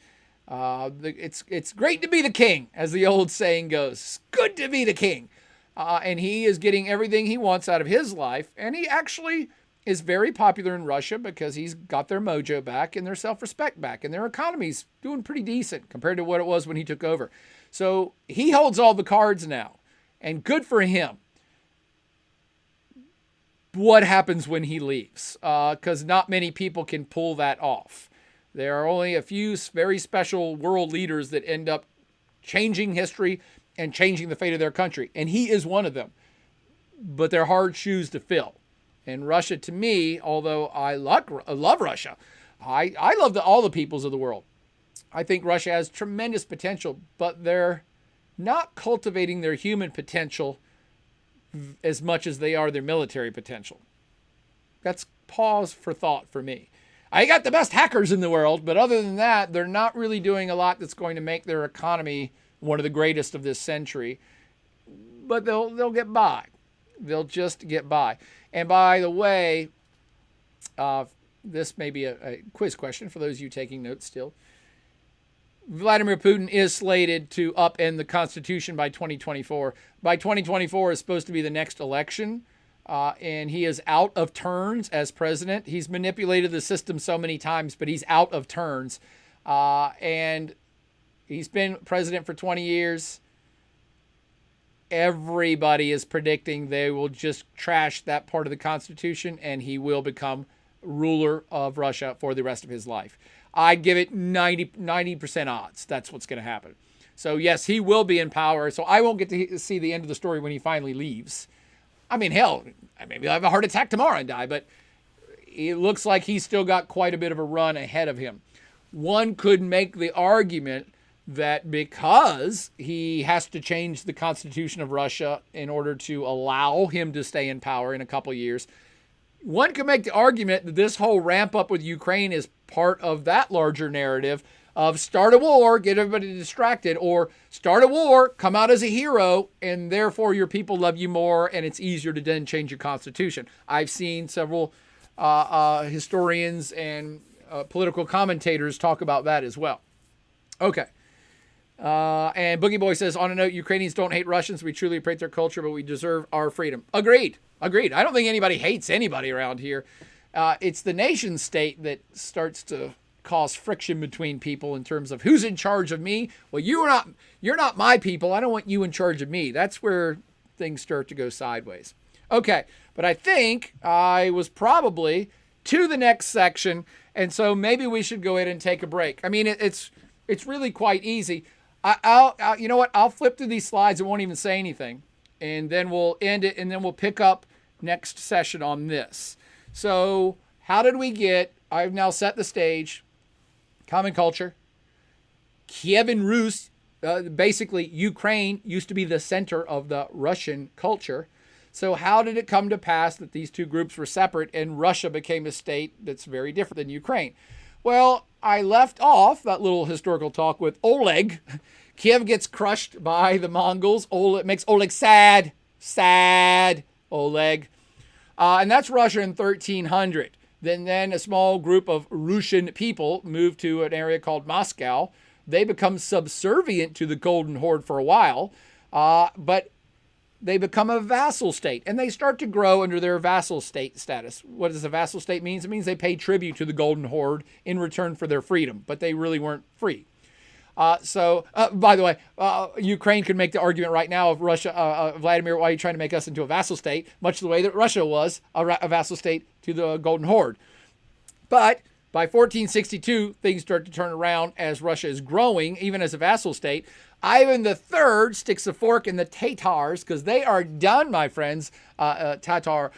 It's great to be the king, as the old saying goes. It's good to be the king. And he is getting everything he wants out of his life. And he actually is very popular in Russia because he's got their mojo back and their self-respect back. And their economy's doing pretty decent compared to what it was when he took over. So he holds all the cards now, and good for him. What happens when he leaves? Because not many people can pull that off. There are only a few very special world leaders that end up changing history and changing the fate of their country, and he is one of them. But they're hard shoes to fill. And Russia, to me, although I love Russia, I love all the peoples of the world. I think Russia has tremendous potential, but they're not cultivating their human potential as much as they are their military potential. That's pause for thought for me. I got the best hackers in the world, but other than that, they're not really doing a lot that's going to make their economy one of the greatest of this century. But they'll get by. They'll just get by. And by the way, this may be a quiz question for those of you taking notes still. Vladimir Putin is slated to upend the Constitution by 2024. By 2024 is supposed to be the next election. And he is out of turns as president. He's manipulated the system so many times, but he's out of turns. And he's been president for 20 years. Everybody is predicting they will just trash that part of the Constitution and he will become ruler of Russia for the rest of his life. I'd give it 90% odds. That's what's going to happen. So, yes, he will be in power. So I won't get to see the end of the story when he finally leaves. I mean, hell, maybe I'll have a heart attack tomorrow and die, but it looks like he's still got quite a bit of a run ahead of him. One could make the argument that because he has to change the Constitution of Russia in order to allow him to stay in power in a couple years, one could make the argument that this whole ramp up with Ukraine is part of that larger narrative of start a war, get everybody distracted, or start a war, come out as a hero, and therefore your people love you more, and it's easier to then change your constitution. I've seen several historians and political commentators talk about that as well. Okay. And Boogie Boy says, on a note, Ukrainians don't hate Russians. We truly appreciate their culture, but we deserve our freedom. Agreed. I don't think anybody hates anybody around here. It's the nation state that starts to cause friction between people in terms of who's in charge of me. Well, you're not my people. I don't want you in charge of me. That's where things start to go sideways. Okay, but I think I was probably to the next section, and so maybe we should go ahead and take a break. I mean, it's really quite easy. I'll you know what? I'll flip through these slides and won't even say anything, and then we'll end it, and then we'll pick up next session on this. So how did we get? I've now set the stage. Common culture. Kiev and Rus, basically Ukraine used to be the center of the Russian culture. So how did it come to pass that these two groups were separate and Russia became a state that's very different than Ukraine? Well, I left off that little historical talk with Oleg. Kiev gets crushed by the Mongols. It makes Oleg sad. Sad, Oleg. And that's Russia in 1300. Then a small group of Russian people move to an area called Moscow. They become subservient to the Golden Horde for a while, but they become a vassal state, and they start to grow under their vassal state status. What does a vassal state mean? It means they pay tribute to the Golden Horde in return for their freedom, but they really weren't free. So, by the way, Ukraine could make the argument right now of Russia, Vladimir, why are you trying to make us into a vassal state? Much the way that Russia was a vassal state to the Golden Horde. But by 1462, things start to turn around as Russia is growing, even as a vassal state. Ivan III sticks a fork in the Tatars because they are done, my friends. Tatar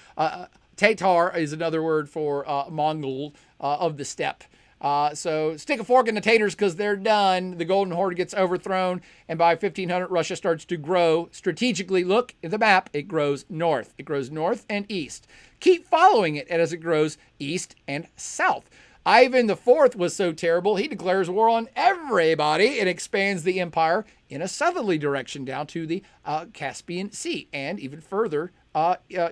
is another word for Mongol of the steppe. So stick a fork in the tatars because they're done. The Golden Horde gets overthrown. And by 1500, Russia starts to grow strategically. Look at the map. It grows north. It grows north and east. Keep following it as it grows east and south. Ivan IV was so terrible, he declares war on everybody and expands the empire in a southerly direction down to the Caspian Sea and even further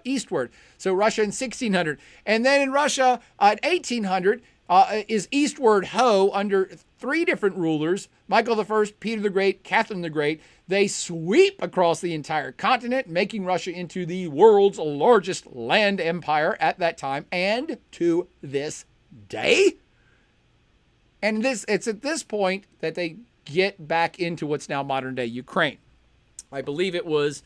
eastward. So Russia in 1600. And then in Russia in 1800, is eastward ho under three different rulers, Michael I, Peter the Great, Catherine the Great. They sweep across the entire continent, making Russia into the world's largest land empire at that time and to this day. And it's at this point that they get back into what's now modern day Ukraine. I believe it was,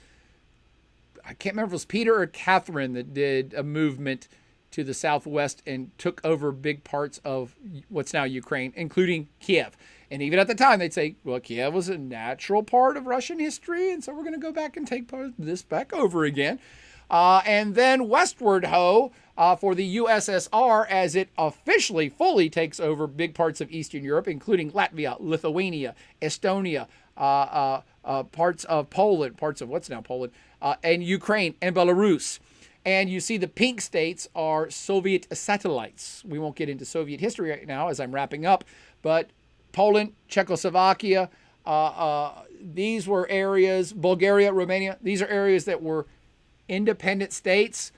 I can't remember if it was Peter or Catherine that did a movement to the southwest and took over big parts of what's now Ukraine, including Kiev. And even at the time, they'd say, well, Kiev was a natural part of Russian history, and so we're going to go back and take part of this back over again. And then westward ho for the USSR as it officially fully takes over big parts of Eastern Europe, including Latvia, Lithuania, Estonia, parts of Poland, parts of what's now Poland, and Ukraine and Belarus. And you see the pink states are Soviet satellites. We won't get into Soviet history right now as I'm wrapping up, but Poland, Czechoslovakia, these were areas, Bulgaria, Romania, these are areas that were independent states,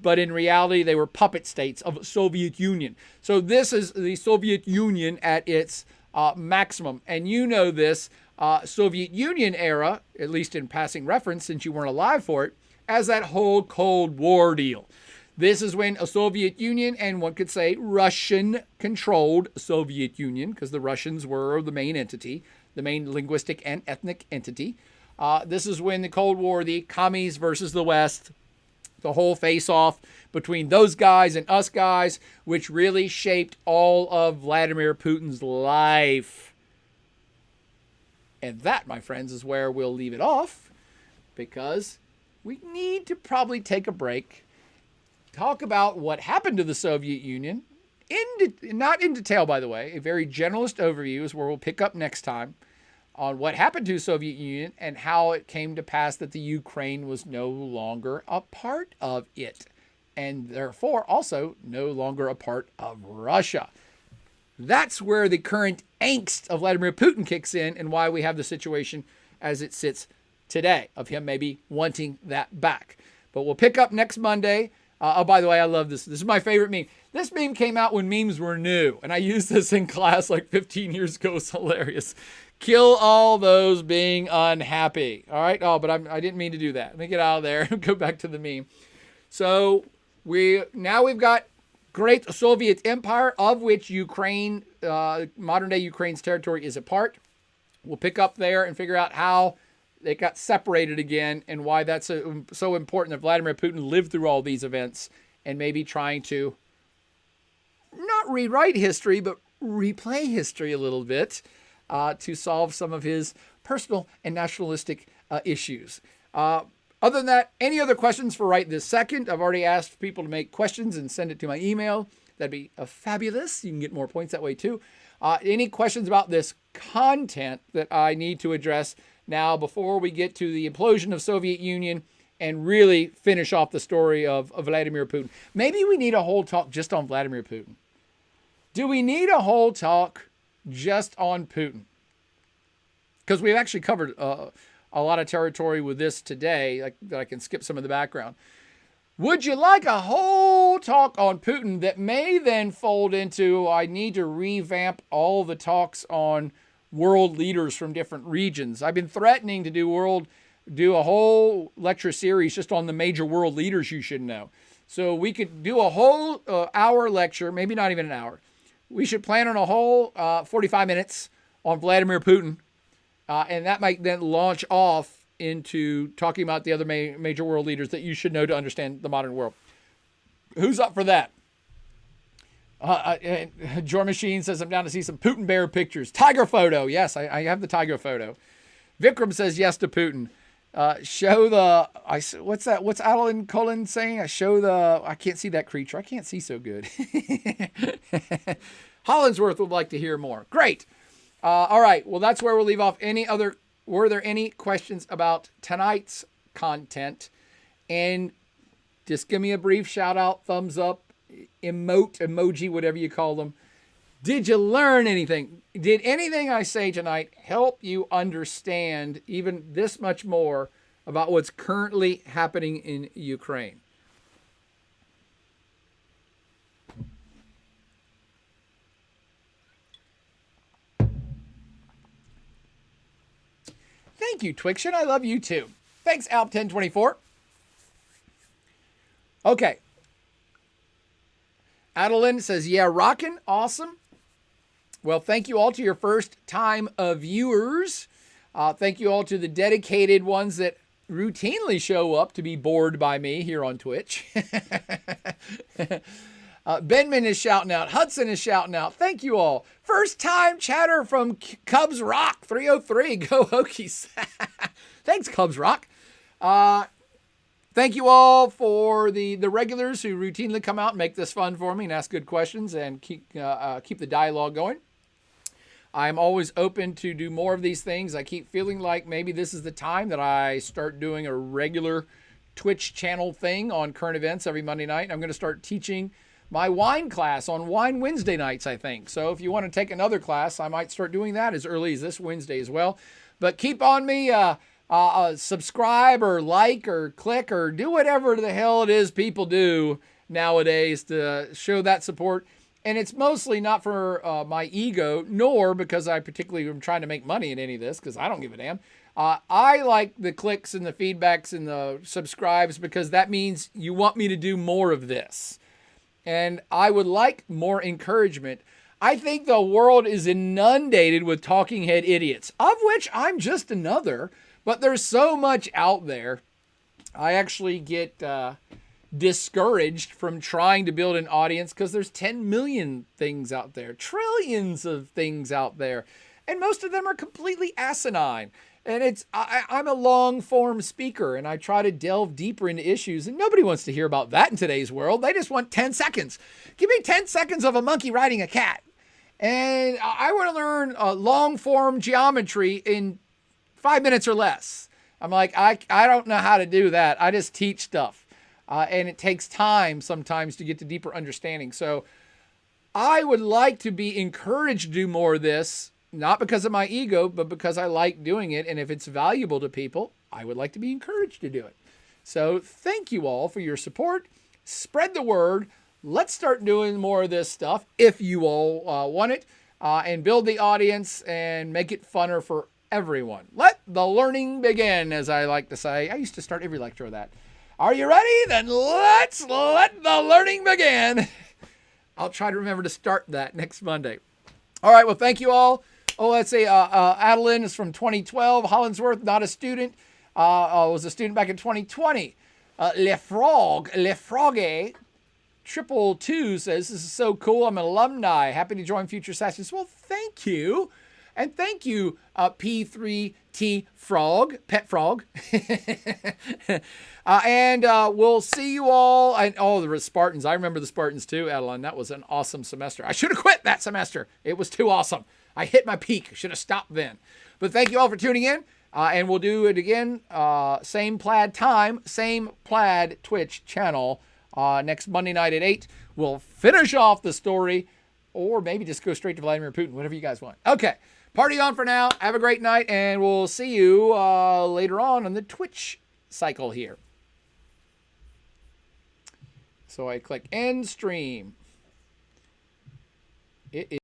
but in reality they were puppet states of Soviet Union. So this is the Soviet Union at its maximum. And you know this Soviet Union era, at least in passing reference since you weren't alive for it, as that whole Cold War deal. This is when a Soviet Union, and one could say Russian-controlled Soviet Union, because the Russians were the main entity, the main linguistic and ethnic entity. This is when the Cold War, the commies versus the West, the whole face-off between those guys and us guys, which really shaped all of Vladimir Putin's life. And that, my friends, is where we'll leave it off, because we need to probably take a break, talk about what happened to the Soviet Union, not in detail, by the way. A very generalist overview is where we'll pick up next time on what happened to the Soviet Union and how it came to pass that the Ukraine was no longer a part of it, and therefore also no longer a part of Russia. That's where the current angst of Vladimir Putin kicks in, and why we have the situation as it sits today of him maybe wanting that back. But we'll pick up next Monday. Oh, by the way, I love this. This is my favorite meme. This meme came out when memes were new, and I used this in class like 15 years ago. It's hilarious. Kill all those being unhappy. All right. Oh, but I didn't mean to do that. Let me get out of there and go back to the meme. So we've got great Soviet Empire, of which Ukraine, modern day Ukraine's territory, is a part. We'll pick up there and figure out how they got separated again and why that's so important that Vladimir Putin lived through all these events and maybe trying to not rewrite history, but replay history a little bit to solve some of his personal and nationalistic issues. Other than that, any other questions for right this second? I've already asked people to make questions and send it to my email. That'd be fabulous. You can get more points that way too. Any questions about this content that I need to address now before we get to the implosion of Soviet Union and really finish off the story of Vladimir Putin? Maybe we need a whole talk just on Vladimir Putin. Do we need a whole talk just on Putin? Because we've actually covered a lot of territory with this today, that I can skip some of the background. Would you like a whole talk on Putin that may then fold into, I need to revamp all the talks on world leaders from different regions? I've been threatening to do a whole lecture series just on the major world leaders you should know. So we could do a whole hour lecture, maybe not even an hour. We should plan on a whole 45 minutes on Vladimir Putin. And that might then launch off into talking about the other major world leaders that you should know to understand the modern world. Who's up for that? Jor Machine says, I'm down to see some Putin bear pictures. Tiger photo. Yes, I have the tiger photo. Vikram says yes to Putin. What's that? What's Alan Cullen saying? I can't see that creature. I can't see so good. Hollinsworth would like to hear more. Great. All right. Well, that's where we'll leave off. Were there any questions about tonight's content? And just give me a brief shout out, thumbs up, emoji, whatever you call them. Did you learn anything? Did anything I say tonight help you understand even this much more about what's currently happening in Ukraine? Thank you, Twiction. I love you too. Thanks, Alp1024. Okay. Adeline says, yeah, rockin'. Awesome. Well, thank you all to your first time viewers. Thank you all to the dedicated ones that routinely show up to be bored by me here on Twitch. Benman is shouting out. Hudson is shouting out. Thank you all. First time chatter from Cubs Rock 303. Go Hokies. Thanks, Cubs Rock. Thank you all for the regulars who routinely come out and make this fun for me and ask good questions and keep the dialogue going. I'm always open to do more of these things. I keep feeling like maybe this is the time that I start doing a regular Twitch channel thing on current events every Monday night. I'm going to start teaching my wine class on Wine Wednesday nights, I think. So if you want to take another class, I might start doing that as early as this Wednesday as well. But keep on me, subscribe or like or click or do whatever the hell it is people do nowadays to show that support. And it's mostly not for my ego, nor because I particularly am trying to make money in any of this, because I don't give a damn. I like the clicks and the feedbacks and the subscribes because that means you want me to do more of this. And I would like more encouragement. I think the world is inundated with talking head idiots, of which I'm just another, but there's so much out there. I actually get discouraged from trying to build an audience because there's 10 million things out there, trillions of things out there, and most of them are completely asinine. And I'm a long form speaker and I try to delve deeper into issues, and nobody wants to hear about that in today's world. They just want 10 seconds. Give me 10 seconds of a monkey riding a cat. And I want to learn long form geometry in 5 minutes or less. I'm like, I don't know how to do that. I just teach stuff. And it takes time sometimes to get to deeper understanding. So I would like to be encouraged to do more of this, not because of my ego, but because I like doing it. And if it's valuable to people, I would like to be encouraged to do it. So thank you all for your support. Spread the word. Let's start doing more of this stuff if you all want it, and build the audience and make it funner for everyone. Let the learning begin, as I like to say. I used to start every lecture with that. Are you ready? Then let's let the learning begin. I'll try to remember to start that next Monday. All right. Well, thank you all. Oh, let's say Adeline is from 2012. Hollinsworth, not a student. Was a student back in 2020. Le Frogge, 222 says, this is so cool. I'm an alumni. Happy to join future sessions. Well, thank you. And thank you, P3T Frog, Pet Frog. And we'll see you all. And the Spartans. I remember the Spartans too, Adeline. That was an awesome semester. I should have quit that semester. It was too awesome. I hit my peak. I should have stopped then. But thank you all for tuning in. And we'll do it again. Same plaid time, same plaid Twitch channel next Monday night at 8. We'll finish off the story, or maybe just go straight to Vladimir Putin, whatever you guys want. Okay. Party on for now. Have a great night, and we'll see you later on the Twitch cycle here. So I click end stream. It is